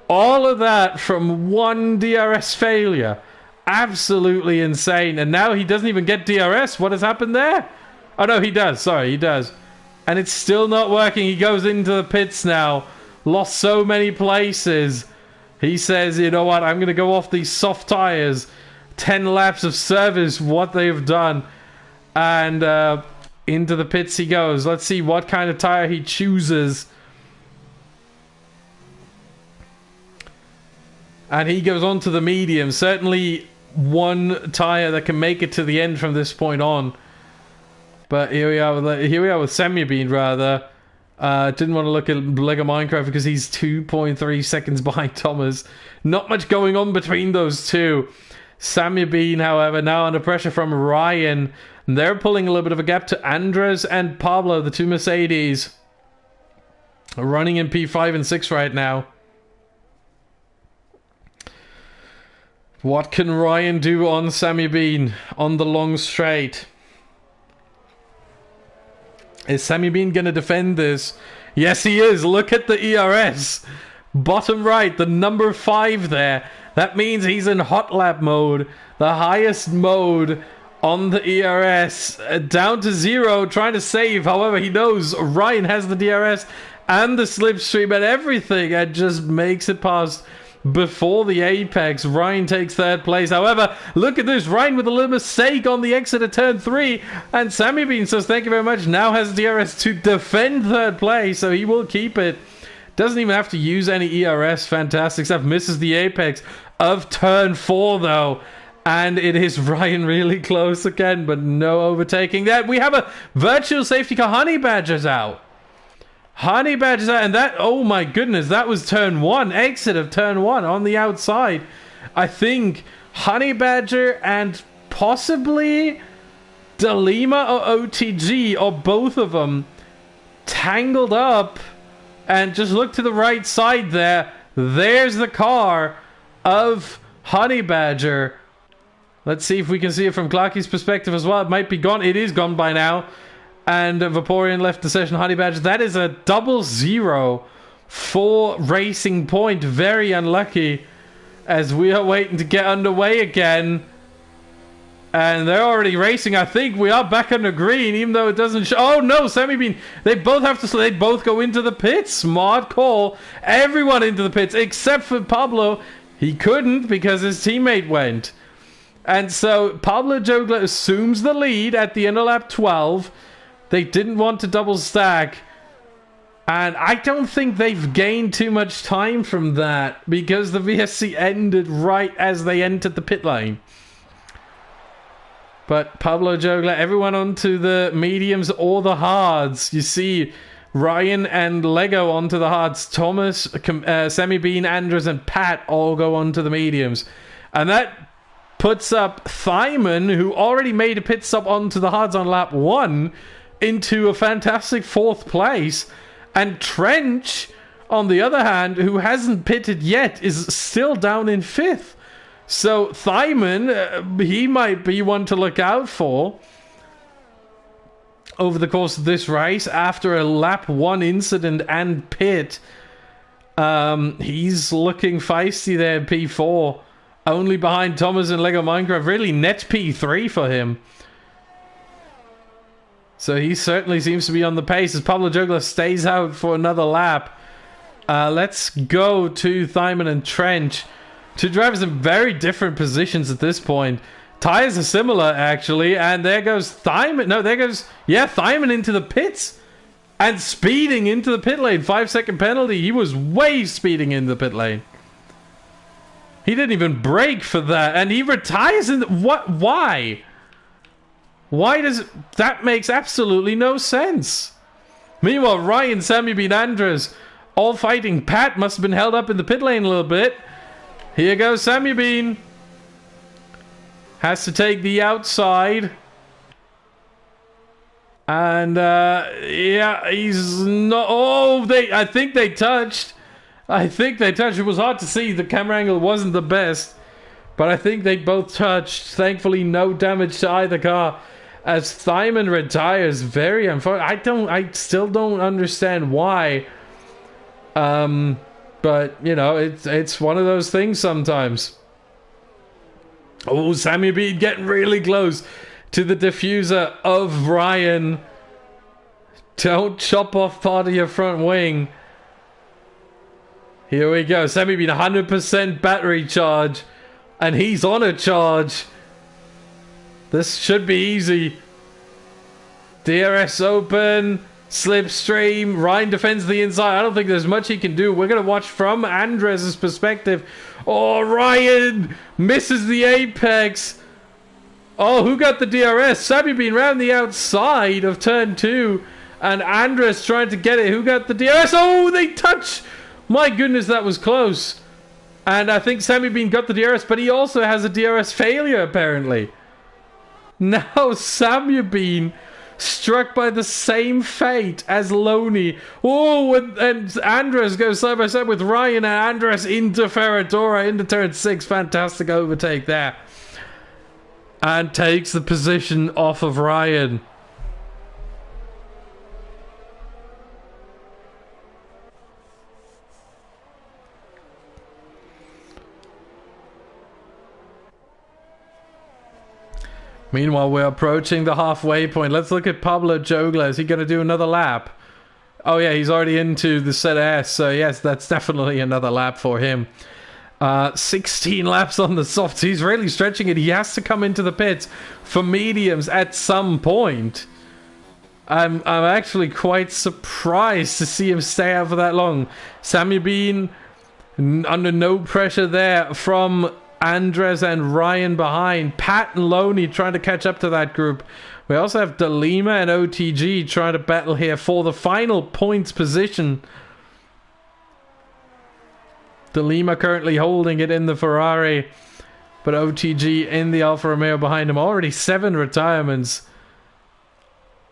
All of that from one DRS failure. Absolutely insane. And now he doesn't even get DRS. What has happened there? Oh, no, he does. Sorry, he does. And it's still not working. He goes into the pits now. Lost so many places. He says, you know what, I'm going to go off these soft tires. 10 laps of service, what they've done. And into the pits he goes. Let's see what kind of tire he chooses. And he goes on to the medium. Certainly one tire that can make it to the end from this point on. But here we are with Semi-Bean, rather. Didn't want to look at Lego Minecraft because he's 2.3 seconds behind Thomas. Not much going on between those two. Sammy Bean, however, now under pressure from Ryan. They're pulling a little bit of a gap to Andres and Pablo, the two Mercedes. Running in P5 and 6 right now. What can Ryan do on Sammy Bean on the long straight? Is Sammy Bean going to defend this? Yes, he is. Look at the ERS. Bottom right, the number 5 there. That means he's in hot lap mode, the highest mode on the ERS, down to 0, trying to save. However, he knows Ryan has the DRS and the slipstream and everything, and just makes it past before the apex. Ryan takes 3rd place. However, look at this. Ryan with a little mistake on the exit of turn 3, and Sammy Bean says thank you very much. Now has DRS to defend 3rd place, so he will keep it. Doesn't even have to use any ERS. Fantastic stuff. Misses the apex of turn 4 though, and it is Ryan really close again, but no overtaking there. We have a virtual safety car. Honey Badger's out. Honey Badger's out, and that, oh my goodness, that was turn 1, exit of turn 1 on the outside. I think Honey Badger and possibly Delima or OTG, or both of them, tangled up. And just look to the right side there. There's the car of Honey Badger. Let's see if we can see it from Clarky's perspective as well. It might be gone. It is gone by now. And Vaporeon left the session. Honey Badger. That is a 0-0 for Racing Point. Very unlucky as we are waiting to get underway again. And they're already racing. I think we are back on the green, even though it doesn't show. Oh no, Sammy Bean. They both have to. They both go into the pits. Smart call. Everyone into the pits except for Pablo. He couldn't because his teammate went. And so Pablo Jogla assumes the lead at the end of lap 12. They didn't want to double stack. And I don't think they've gained too much time from that because the VSC ended right as they entered the pit lane. But Pablo Jogla, everyone onto the mediums or the hards. You see Ryan and Lego onto the hards. Thomas, Semi Bean, Andres, and Pat all go onto the mediums. And that puts up Thyman, who already made a pit stop onto the hards on lap 1, into a fantastic 4th place. And Trench, on the other hand, who hasn't pitted yet, is still down in 5th. So Thyman, he might be one to look out for over the course of this race after a lap 1 incident and pit. He's looking feisty there in P4, only behind Thomas and Lego Minecraft. Really net P3 for him. So he certainly seems to be on the pace as Pablo Jogler stays out for another lap. Let's go to Thyman and Trench. Two drivers in very different positions at this point. Tires are similar, actually. And there goes Thyman. No, there goes... Yeah, Thyman into the pits. And speeding into the pit lane. 5-second penalty. He was way speeding in the pit lane. He didn't even brake for that. And he retires in the... What? Why? Why does... That makes absolutely no sense. Meanwhile, Ryan, Sammy Bean, Andres... all fighting. Pat must have been held up in the pit lane a little bit. Here goes Sammy Bean. Has to take the outside. And, yeah, he's not... Oh, I think they touched. It was hard to see. The camera angle wasn't the best. But I think they both touched. Thankfully, no damage to either car. As Thyman retires, very unfortunate. I still don't understand why. But, you know, it's one of those things sometimes. Oh, Sammy Bean getting really close to the diffuser of Ryan. Don't chop off part of your front wing. Here we go. Sammy Bean, 100% battery charge. And he's on a charge. This should be easy. DRS open. Slipstream. Ryan defends the inside. I don't think there's much he can do. We're going to watch from Andres' perspective. Oh, Ryan misses the apex. Oh, who got the DRS? Sammy Bean round the outside of turn 2. And Andres trying to get it. Who got the DRS? Oh, they touch. My goodness, that was close. And I think Sammy Bean got the DRS, but he also has a DRS failure, apparently. Now, Sammy Bean struck by the same fate as Loney. Oh, and Andres goes side by side with Ryan, and Andres into Ferradora, into turn 6. Fantastic overtake there. And takes the position off of Ryan. Meanwhile, we're approaching the halfway point. Let's look at Pablo Jogler. Is he going to do another lap? Oh, yeah, he's already into the set S. So, yes, that's definitely another lap for him. 16 laps on the softs. He's really stretching it. He has to come into the pits for mediums at some point. I'm actually quite surprised to see him stay out for that long. Sammy Bean under no pressure there from Andres and Ryan behind. Pat and Loney trying to catch up to that group. We also have Delima and OTG trying to battle here for the final points position. Delima currently holding it in the Ferrari, but OTG in the Alfa Romeo behind him. Already 7 retirements.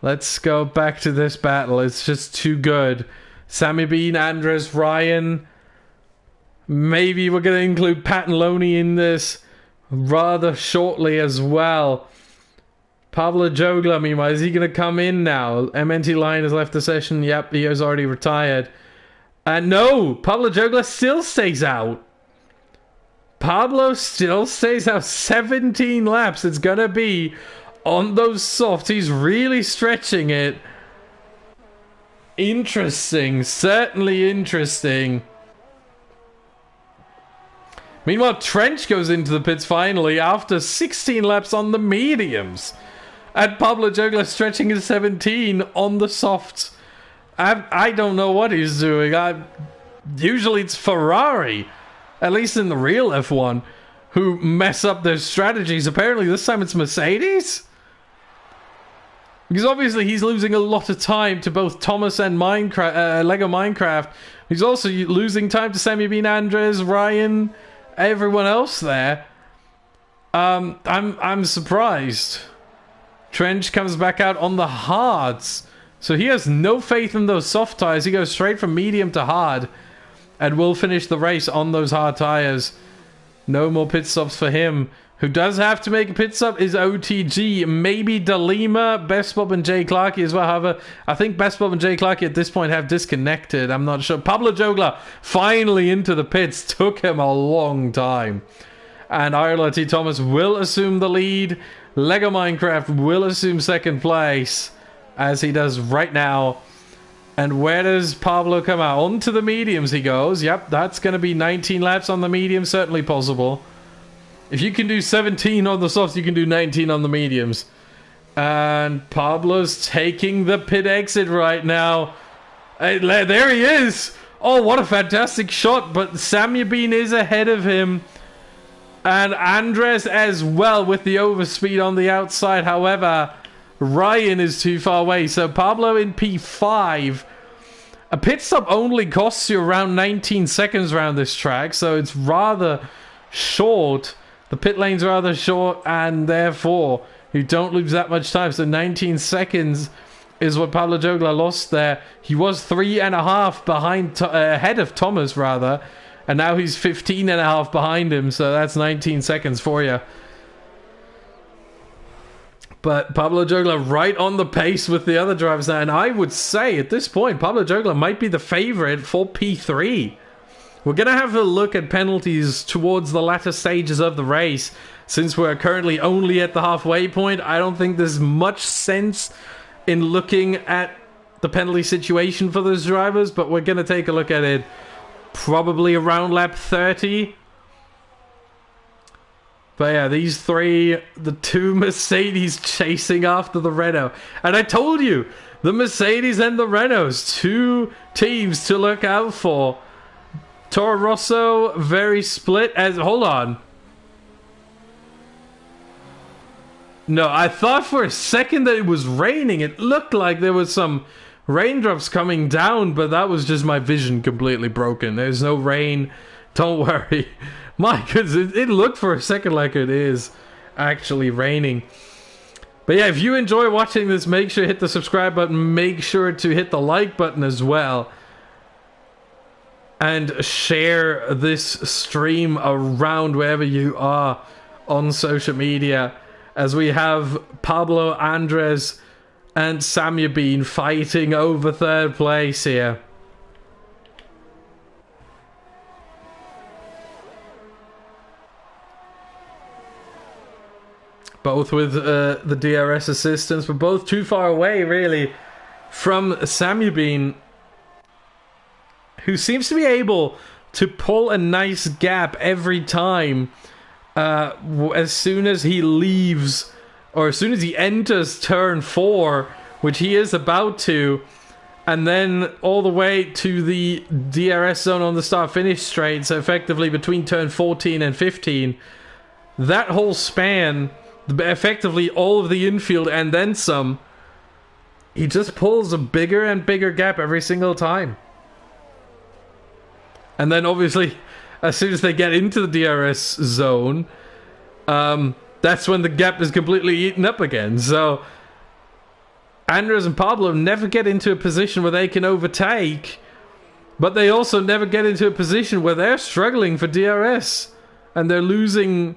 Let's go back to this battle. It's just too good. Sammy Bean, Andres, Ryan. Maybe we're going to include Pat and Loney in this rather shortly as well. Pablo Jogler, meanwhile, is he going to come in now? MNT Lion has left the session. Yep, he has already retired. And no, Pablo Jogler still stays out. Pablo still stays out. 17 laps. It's going to be on those softs. He's really stretching it. Interesting. Certainly interesting. Meanwhile, Trench goes into the pits finally after 16 laps on the mediums. And Pablo Jogler stretching his 17 on the softs. I don't know what he's doing. Usually it's Ferrari, at least in the real F1, who mess up their strategies. Apparently this time it's Mercedes? Because obviously he's losing a lot of time to both Thomas and Lego Minecraft. He's also losing time to Sammy Bean, Andres, Ryan, everyone else there. I'm surprised. Trench comes back out on the hards. So he has no faith in those soft tires. He goes straight from medium to hard. And will finish the race on those hard tires. No more pit stops for him. Who does have to make a pit stop is OTG. Maybe Delima, Best Bob and Jay Clarkey as well. However, I think Best Bob and Jay Clarkey at this point have disconnected. I'm not sure. Pablo Jogler finally into the pits. Took him a long time. And Irla T. Thomas will assume the lead. Lego Minecraft will assume second place. as he does right now. And where does Pablo come out? Onto the mediums he goes. Yep, that's going to be 19 laps on the mediums. Certainly possible. If you can do 17 on the softs, you can do 19 on the mediums. And Pablo's taking the pit exit right now. There he is. Oh, what a fantastic shot. But Samyabin is ahead of him. And Andres as well with the overspeed on the outside. However, Ryan is too far away. So Pablo in P5. A pit stop only costs you around 19 seconds around this track. So it's rather short. The pit lane's rather short. And therefore, you don't lose that much time. So 19 seconds is what Pablo Joglar lost there. He was 3.5 behind, ahead of Thomas rather, and now he's 15.5 behind him. So that's 19 seconds for you. But Pablo Joglar right on the pace with the other drivers now, and I would say at this point Pablo Joglar might be the favorite for P3. We're gonna have a look at penalties towards the latter stages of the race. Since we're currently only at the halfway point, I don't think there's much sense in looking at the penalty situation for those drivers, but we're going to take a look at it probably around lap 30. But yeah, these three, the two Mercedes chasing after the Renault. And I told you, the Mercedes and the Renaults, two teams to look out for. Toro Rosso, very split as... Hold on. No, I thought for a second that it was raining. It looked like there was some raindrops coming down, but that was just my vision completely broken. There's no rain. Don't worry. My goodness, it looked for a second like it is actually raining. But yeah, if you enjoy watching this, make sure to hit the subscribe button. Make sure to hit the like button as well. And share this stream around wherever you are on social media. As we have Pablo, Andres, and Samyabin fighting over third place here. Both with the DRS assistance, but both too far away, really, from Samyabin, who seems to be able to pull a nice gap every time. As soon as he leaves, or as soon as he enters turn 4, which he is about to, and then all the way to the DRS zone on the start-finish straight, so effectively between turn 14 and 15, that whole span, effectively all of the infield and then some, he just pulls a bigger and bigger gap every single time. And then obviously, as soon as they get into the DRS zone, that's when the gap is completely eaten up again. So Andres and Pablo never get into a position where they can overtake, but they also never get into a position where they're struggling for DRS and they're losing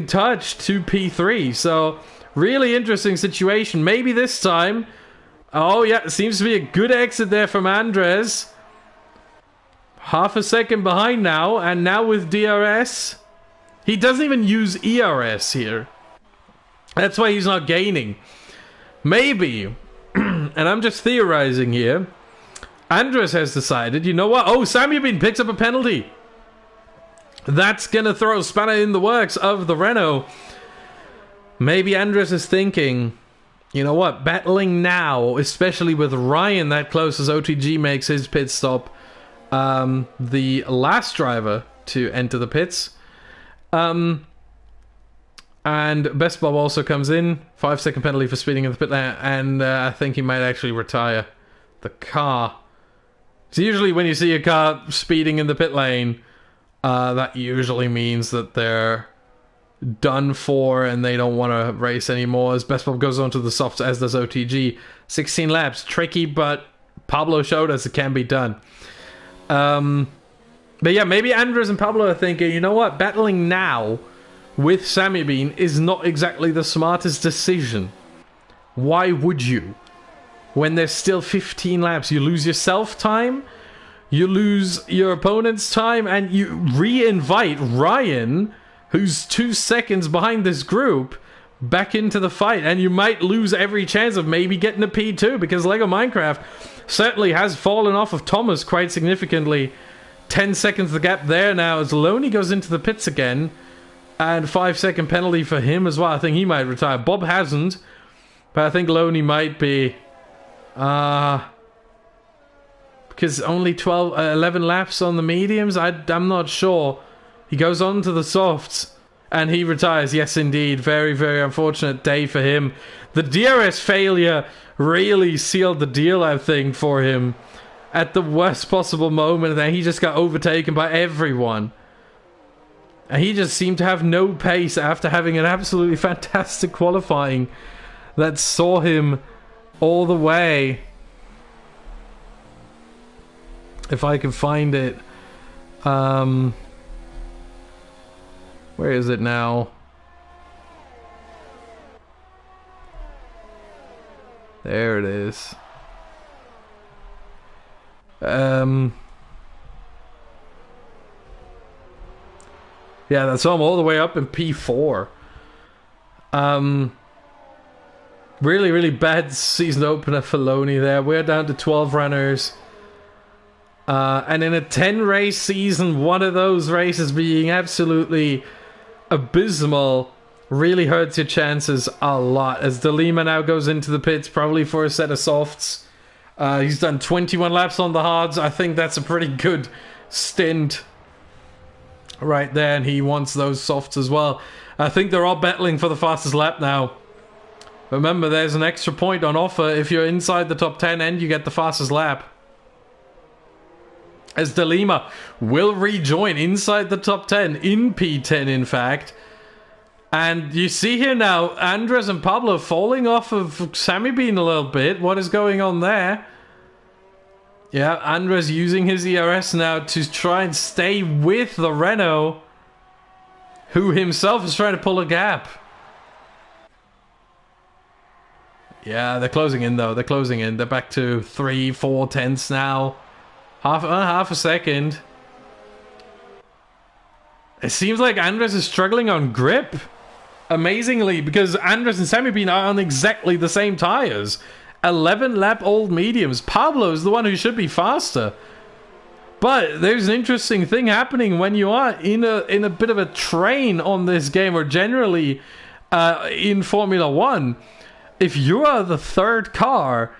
touch to P3. So really interesting situation. Maybe this time, oh yeah, it seems to be a good exit there from Andres. Half a second behind now, and now with DRS, he doesn't even use ERS here. That's why he's not gaining. Maybe, and I'm just theorizing here, Andres has decided, you know what? Oh, Samyabin picks up a penalty. That's going to throw a spanner in the works of the Renault. Maybe Andres is thinking, you know what? Battling now, especially with Ryan that close as OTG makes his pit stop. The last driver to enter the pits. And Best Bob also comes in. 5-second penalty for speeding in the pit lane. And I think he might actually retire the car. So usually when you see a car speeding in the pit lane, that usually means that they're done for and they don't want to race anymore. As Best Bob goes on to the softs, as does OTG. 16 laps. Tricky, but Pablo showed us it can be done. But yeah, maybe Andres and Pablo are thinking, you know what, battling now with Samyabin is not exactly the smartest decision. Why would you? When there's still 15 laps, you lose yourself time, you lose your opponent's time, and you re-invite Ryan, who's 2 seconds behind this group, back into the fight, and you might lose every chance of maybe getting a P2, because Lego Minecraft certainly has fallen off of Thomas quite significantly. 10 seconds the gap there now as Loney goes into the pits again, and 5-second penalty for him as well. I think he might retire. Bob hasn't, but I think Loney might be, because only 11 laps on the mediums. I'm not sure. He goes on to the softs and he retires. Yes, indeed. Very, very unfortunate day for him. The DRS failure really sealed the deal, I think, for him at the worst possible moment. And then he just got overtaken by everyone. And he just seemed to have no pace after having an absolutely fantastic qualifying that saw him all the way. If I can find it. Where is it now? There it is. Yeah, that's him all the way up in P4. Really, really bad season opener for Loney there. We're down to 12 runners. And in a 10 race season, one of those races being absolutely abysmal really hurts your chances a lot. As DeLima now goes into the pits, probably for a set of softs. He's done 21 laps on the hards. I think that's a pretty good stint right there, and he wants those softs as well. I think they're all battling for the fastest lap now. Remember, there's an extra point on offer if you're inside the top 10 and you get the fastest lap. As DeLima will rejoin inside the top 10, in P10 in fact. And you see here now, Andres and Pablo falling off of Sammy Bean a little bit. What is going on there? Yeah, Andres using his ERS now to try and stay with the Renault, who himself is trying to pull a gap. Yeah, they're closing in though. They're closing in. They're back to 3-4 tenths now. Half a second. It seems like Andres is struggling on grip. Amazingly, because Andres and Sammy Bean are on exactly the same tires. 11 lap old mediums. Pablo is the one who should be faster. But there's an interesting thing happening when you are in a bit of a train on this game, or generally in Formula 1. If you are the third car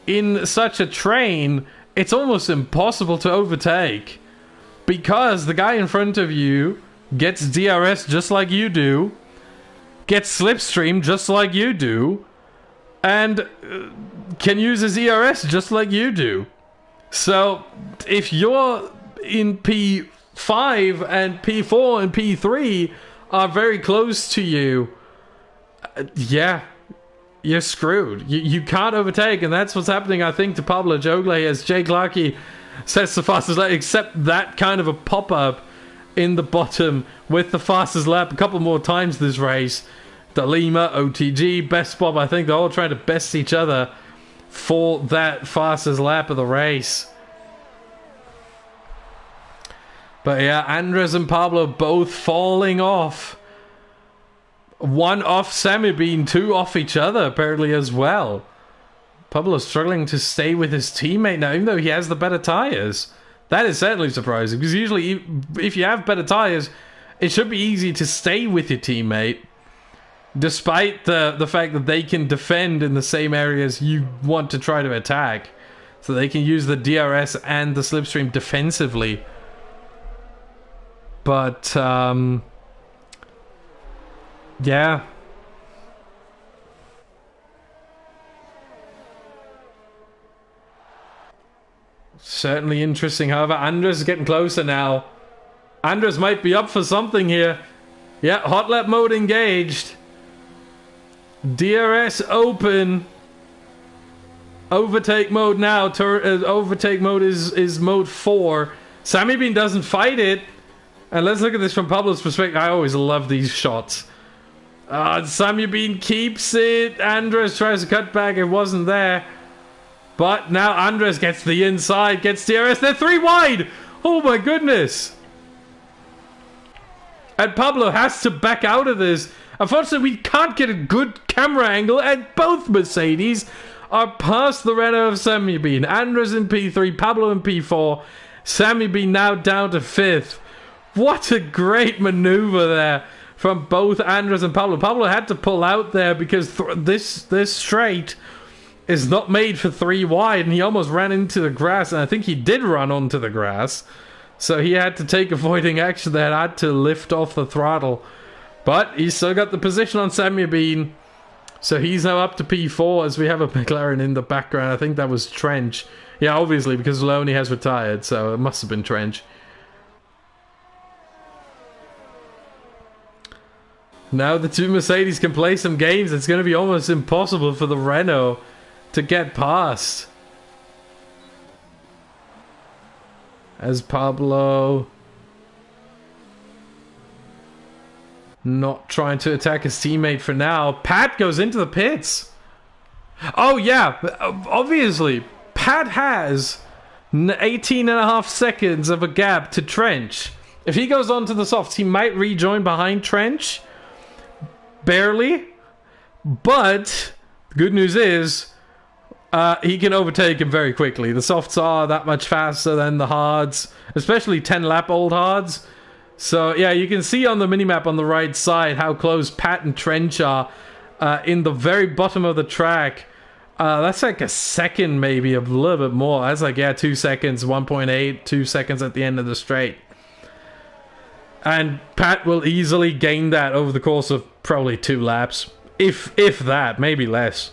in such a train, it's almost impossible to overtake, because the guy in front of you gets DRS just like you do, gets slipstream just like you do, and can use his ERS just like you do. So if you're in P5 and P4 and P3 are very close to you, yeah, you're screwed. You can't overtake, and that's what's happening, I think, to Pablo Jogle, as Jay Clarkey sets the fastest lap, except that kind of a pop-up in the bottom with the fastest lap a couple more times this race. DeLima, OTG, Best Bob, I think they're all trying to best each other for that fastest lap of the race. But yeah, Andres and Pablo both falling off. One off Sammy Bean, two off each other apparently as well. Pablo's struggling to stay with his teammate now, even though he has the better tires. That is certainly surprising, because usually if you have better tires, it should be easy to stay with your teammate, despite the fact that they can defend in the same areas you want to try to attack. So they can use the DRS and the slipstream defensively. But yeah. Certainly interesting. However, Andres is getting closer now. Andres might be up for something here. Yeah, hot lap mode engaged. DRS open. Overtake mode now. Overtake mode is mode 4. Sammy Bean doesn't fight it. And let's look at this from Pablo's perspective. I always love these shots. Sammy Bean keeps it. Andres tries to cut back. It wasn't there. But now Andres gets the inside. Gets DRS. They're 3 wide. Oh my goodness. And Pablo has to back out of this Unfortunately, we can't get a good camera angle, and both Mercedes are past the Renault of Sammy Bean. Andres in P3, Pablo in P4. Sammy Bean now down to 5th. What a great maneuver there from both Andres and Pablo. Pablo had to pull out there because this straight is not made for 3 wide, and he almost ran into the grass, and I think he did run onto the grass. So he had to take avoiding action there, had to lift off the throttle. But he's still got the position on Sammy Bean. So he's now up to P4 as we have a McLaren in the background. I think that was Trench. Yeah, obviously, because Loney has retired, so it must have been Trench. Now the two Mercedes can play some games. It's going to be almost impossible for the Renault to get past. As Pablo not trying to attack his teammate for now. Pat goes into the pits. Oh yeah, obviously Pat has 18.5 seconds of a gap to Trench. If he goes on to the softs, he might rejoin behind Trench. Barely. But the good news is he can overtake him very quickly. The softs are that much faster than the hards, especially 10-lap old hards. So yeah, you can see on the minimap on the right side how close Pat and Trench are in the very bottom of the track. That's like a second, maybe a little bit more. That's like, yeah, 2 seconds, 1.8, 2 seconds at the end of the straight. And Pat will easily gain that over the course of probably 2 laps. If that, maybe less.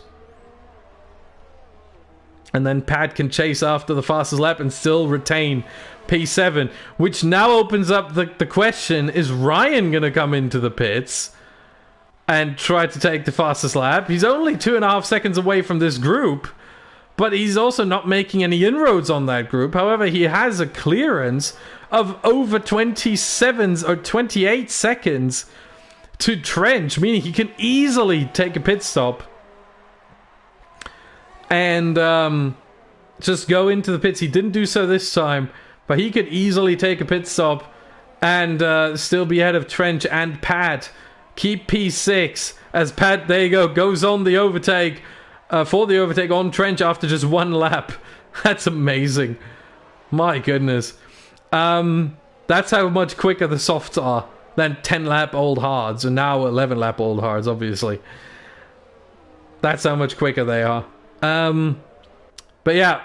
And then Pat can chase after the fastest lap and still retain P7. Which now opens up the question, is Ryan going to come into the pits and try to take the fastest lap? He's only 2.5 seconds away from this group, but he's also not making any inroads on that group. However, he has a clearance of over 27 or 28 seconds to Trench, meaning he can easily take a pit stop and just go into the pits. He didn't do so this time, but he could easily take a pit stop and still be ahead of Trench and Pat. Keep P6 as Pat, there you go, goes on the overtake for the overtake on Trench after just 1 lap. That's amazing. My goodness. That's how much quicker the softs are than 10-lap old hards, and now 11-lap old hards, obviously. That's how much quicker they are. But yeah,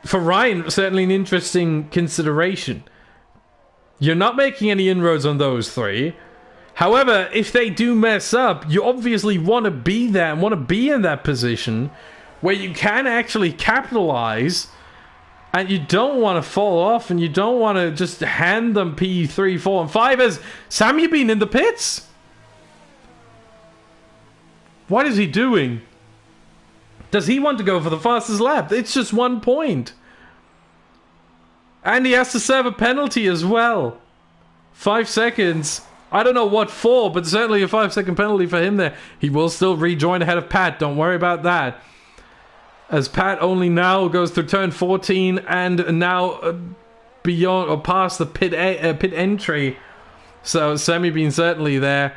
for Ryan, certainly an interesting consideration. You're not making any inroads on those 3. However, if they do mess up, you obviously want to be there and want to be in that position where you can actually capitalize, and you don't want to fall off, and you don't want to just hand them P3, 4, and 5 as Sammy Bean in the pits. What is he doing? Does he want to go for the fastest lap? It's just 1 point. And he has to serve a penalty as well. 5 seconds. I don't know what for, but certainly a 5-second penalty for him there. He will still rejoin ahead of Pat. Don't worry about that. As Pat only now goes through turn 14 and now beyond or past the pit entry. So Sammy Bean certainly there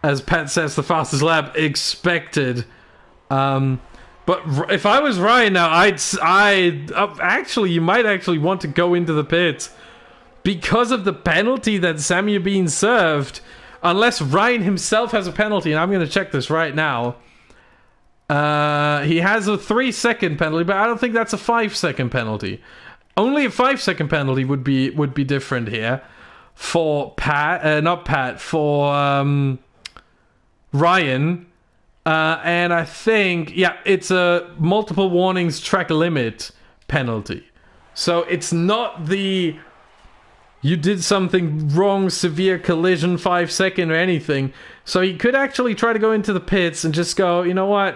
as Pat sets the fastest lap expected. But if I was Ryan now, I'd actually, you might actually want to go into the pits because of the penalty that Sammy Bean served. Unless Ryan himself has a penalty, and I'm going to check this right now. He has a 3-second penalty, but I don't think that's a 5-second penalty. Only a 5-second penalty would be different here for Pat, not Pat, for Ryan. And I think, yeah, it's a multiple warnings track limit penalty. So it's not the you did something wrong, severe collision, 5-second or anything. So he could actually try to go into the pits and just go, you know what?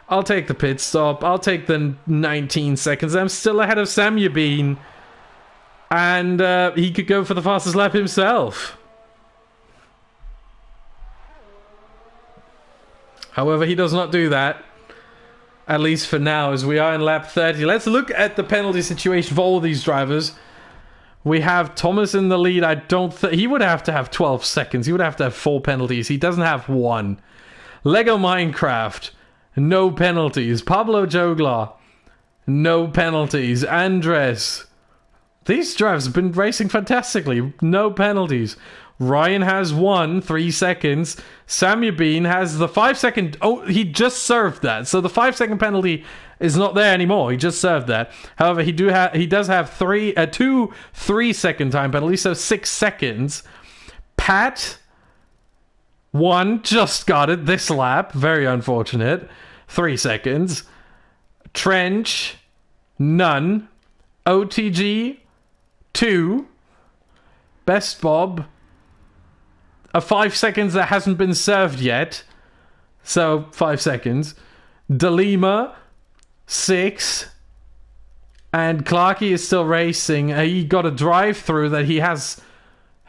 I'll take the pit stop. I'll take the 19 seconds. I'm still ahead of Sammy Bean. And he could go for the fastest lap himself. However, he does not do that. At least for now, as we are in lap 30. Let's look at the penalty situation for all these drivers. We have Thomas in the lead. I don't think he would have to have 12 seconds. He would have to have 4 penalties. He doesn't have 1. Lego Minecraft, no penalties. Pablo Joglar, no penalties. Andres, these drivers have been racing fantastically. No penalties. Ryan has 1, 3 seconds. Sammy Bean has the 5-second. Oh, he just served that. So the 5-second penalty is not there anymore. He just served that. However, he does have 2 3-second time penalties, so 6 seconds. Pat, 1, just got it this lap. Very unfortunate. 3 seconds. Trench, none. OTG, 2. Best Bob, a 5 seconds that hasn't been served yet. So 5 seconds. Delima, 6. And Clarky is still racing. He got a drive-through that he has...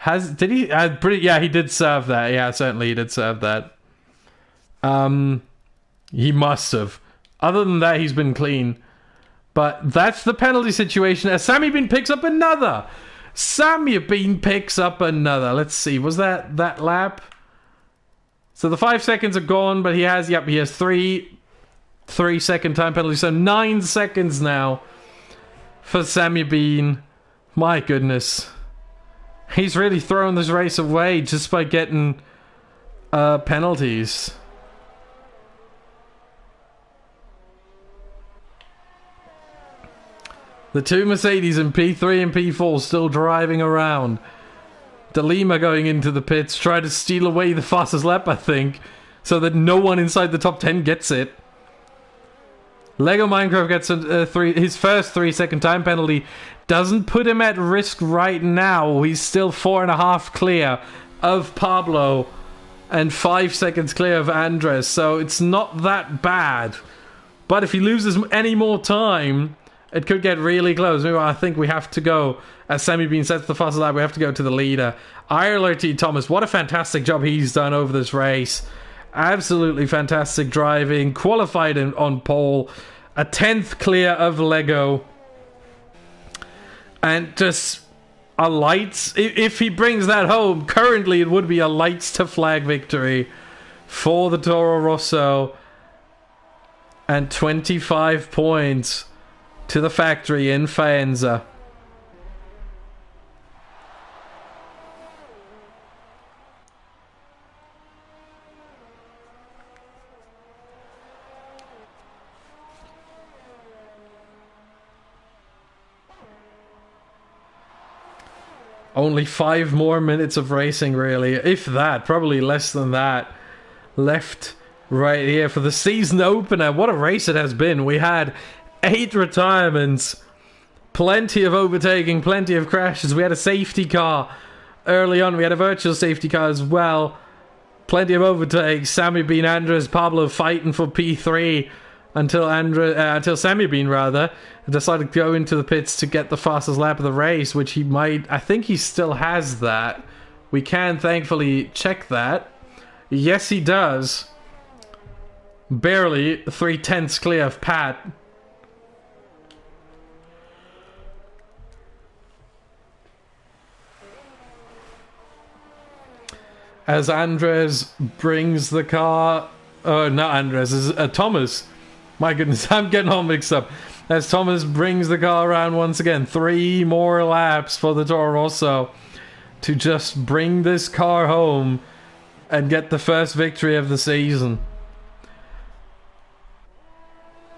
Did he? Yeah, he did serve that. Yeah, certainly he did serve that. He must have. Other than that, he's been clean. But that's the penalty situation. As Sammy Bean picks up another. Sammy Bean picks up another. Let's see. Was that lap? So the 5 seconds are gone, but he has 3-second time penalty. So 9 seconds now for Sammy Bean. My goodness. He's really thrown this race away just by getting penalties. The 2 Mercedes in P3 and P4 still driving around. Delima going into the pits, trying to steal away the fastest lap, I think, so that no one inside the top 10 gets it. Lego Minecraft gets his first 3-second time penalty. Doesn't put him at risk right now. He's still 4.5 clear of Pablo and 5 seconds clear of Andres, so it's not that bad. But if he loses any more time, it could get really close. I think we have to go, as Sammy Bean sets the fastest lap, we have to go to the leader. IRLT Thomas, what a fantastic job he's done over this race. Absolutely fantastic driving. Qualified on pole. A 10th clear of Lego. And just a lights. If he brings that home, currently it would be a lights to flag victory for the Toro Rosso. And 25 points to the factory in Faenza. Only 5 more minutes of racing, really. If that, probably less than that. Left right here for the season opener. What a race it has been. We had 8 retirements, plenty of overtaking, plenty of crashes. We had a safety car early on. We had a virtual safety car as well. Plenty of overtakes. Sammy Bean, Andres, Pablo fighting for P3 until Sammy Bean decided to go into the pits to get the fastest lap of the race, which he might. I think he still has that. We can thankfully check that. Yes, he does. Barely 3/10 clear of Pat. As Andres brings the car... Oh, not Andres, it's Thomas. My goodness, I'm getting all mixed up. As Thomas brings the car around once again. 3 more laps for the Toro Rosso to just bring this car home and get the first victory of the season.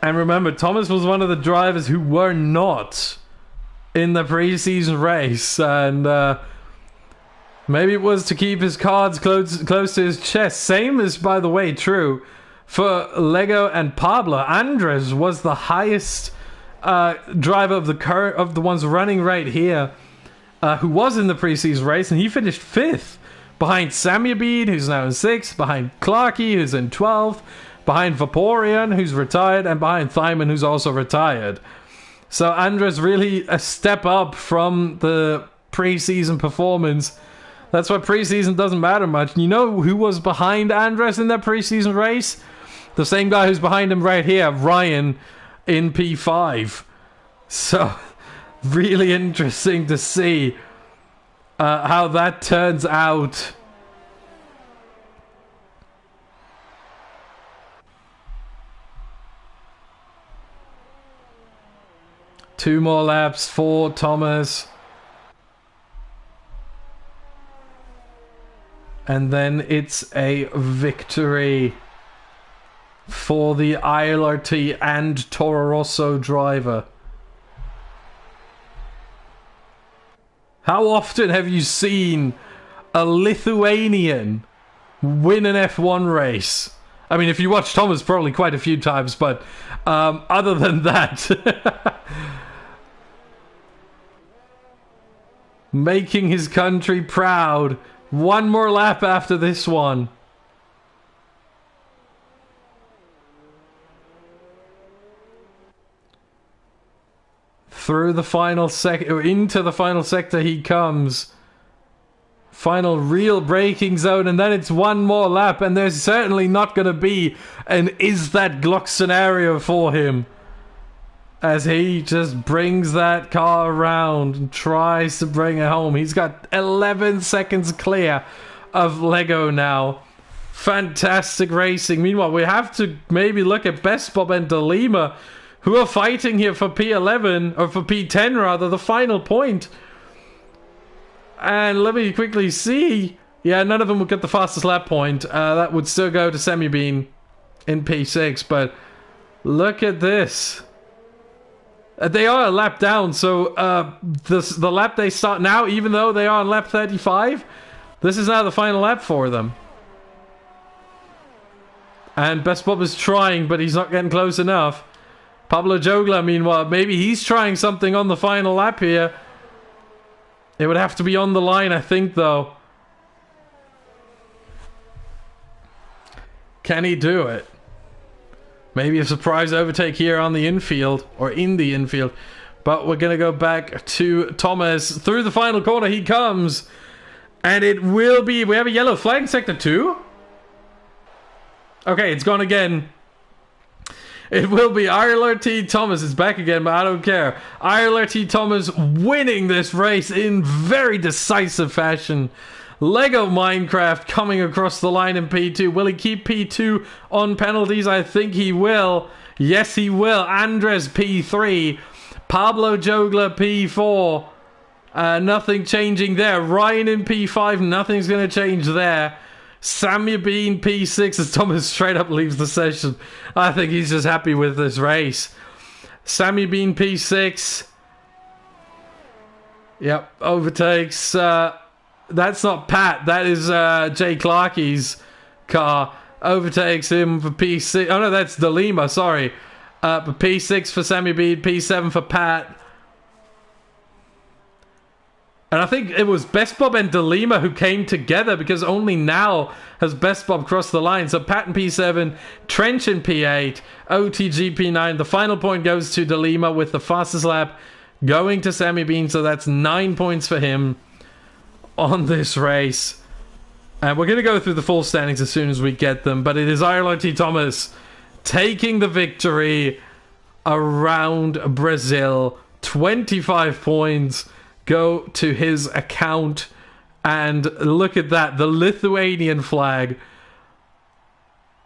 And remember, Thomas was one of the drivers who were not in the preseason race. And maybe it was to keep his cards close to his chest. Same is, by the way, true for Lego and Pablo. Andres was the highest driver of the ones running right here, who was in the preseason race, and he finished 5th behind Sammy Bean, who's now in 6th, behind Clarky, who's in 12th, behind Vaporeon, who's retired, and behind Thyman, who's also retired. So Andres really a step up from the preseason performance. That's why preseason doesn't matter much. You know who was behind Andres in that preseason race? The same guy who's behind him right here, Ryan, in P5. So Really interesting to see how that turns out. Two more laps for Thomas. And then it's a victory for the ILRT and Toro Rosso driver. How often have you seen a Lithuanian win an F1 race? I mean, if you watch Thomas, probably quite a few times, but other than that... Making his country proud. One more lap after this one. Through the final sector, into the final sector he comes. Final real braking zone, and then it's one more lap, and there's certainly not going to be an is that Glock scenario for him. As he just brings that car around and tries to bring it home. He's got 11 seconds clear of Lego now. Fantastic racing. Meanwhile, we have to maybe look at Best Bob and DeLima, who are fighting here for P11, or for P10 rather, the final point. And let me quickly see. Yeah, none of them will get the fastest lap point. That would still go to Semi-Bean in P6, but look at this. They are a lap down, so the lap they start now, even though they are on lap 35, this is now the final lap for them. And Best Bob is trying, but he's not getting close enough. Pablo Jogla, meanwhile, maybe he's trying something on the final lap here. It would have to be on the line, I think, though. Can he do it? Maybe a surprise overtake here on the infield, or in the infield. But we're going to go back to Thomas. Through the final corner he comes. And it will be... We have a yellow flag in Sector 2? Okay, it's gone again. It will be ILRT Thomas. It's back again, but I don't care. ILRT Thomas winning this race in very decisive fashion. Lego Minecraft coming across the line in P2. Will he keep P2 on penalties? I think he will. Yes, he will. Andres P3. Pablo Jogla P4. Nothing changing there. Ryan in P5. Nothing's going to change there. Sammy Bean P6 as Thomas straight up leaves the session. I think he's just happy with this race. Sammy Bean P6. Yep, overtakes... That's not Pat. That is Jay Clarkey's car. Overtakes him for P6. Oh, no, that's DeLima. Sorry. But P6 for Sammy Bean. P7 for Pat. And I think it was Best Bob and DeLima who came together because only now has Best Bob crossed the line. So Pat in P7, Trench in P8, OTG P9. The final point goes to DeLima with the fastest lap going to Sammy Bean. So that's 9 points for him on this race. And we're going to go through the full standings as soon as we get them, but it is ILRT Thomas taking the victory around Brazil. 25 points go to his account, and look at that, the Lithuanian flag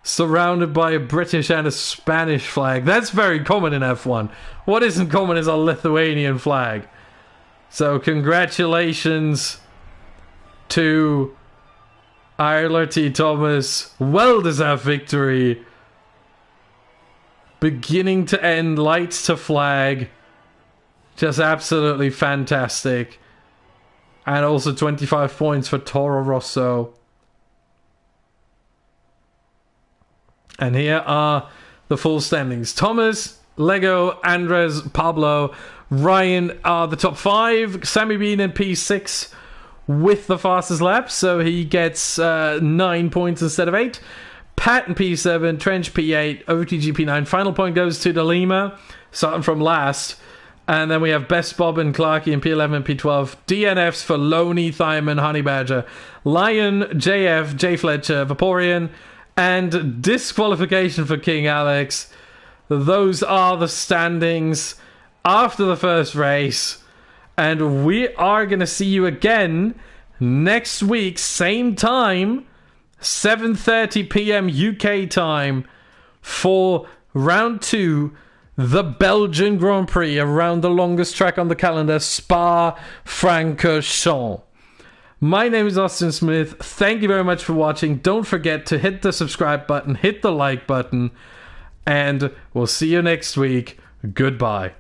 surrounded by a British and a Spanish flag. That's very common in F1. What isn't common is a Lithuanian flag. So congratulations to ILRT Thomas. Well-deserved victory. Beginning to end, lights to flag. Just absolutely fantastic. And also 25 points for Toro Rosso. And here are the full standings. Thomas, Lego, Andres, Pablo, Ryan are the top 5. Sammy Bean in P6 with the fastest lap, so he gets 9 points instead of 8. Pat in P7, Trench P8, OTG P9. Final point goes to DeLima, starting from last. And then we have Best Bob and Clarkey in P11 and P12. DNFs for Loney, Thyman, Honey Badger, Lion, JF, J Fletcher, Vaporeon, and disqualification for King Alex. Those are the standings after the first race. And we are going to see you again next week, same time, 7:30 p.m. UK time, for round 2, the Belgian Grand Prix, around the longest track on the calendar, Spa-Francorchamps. My name is Austin Smith. Thank you very much for watching. Don't forget to hit the subscribe button, hit the like button, and we'll see you next week. Goodbye.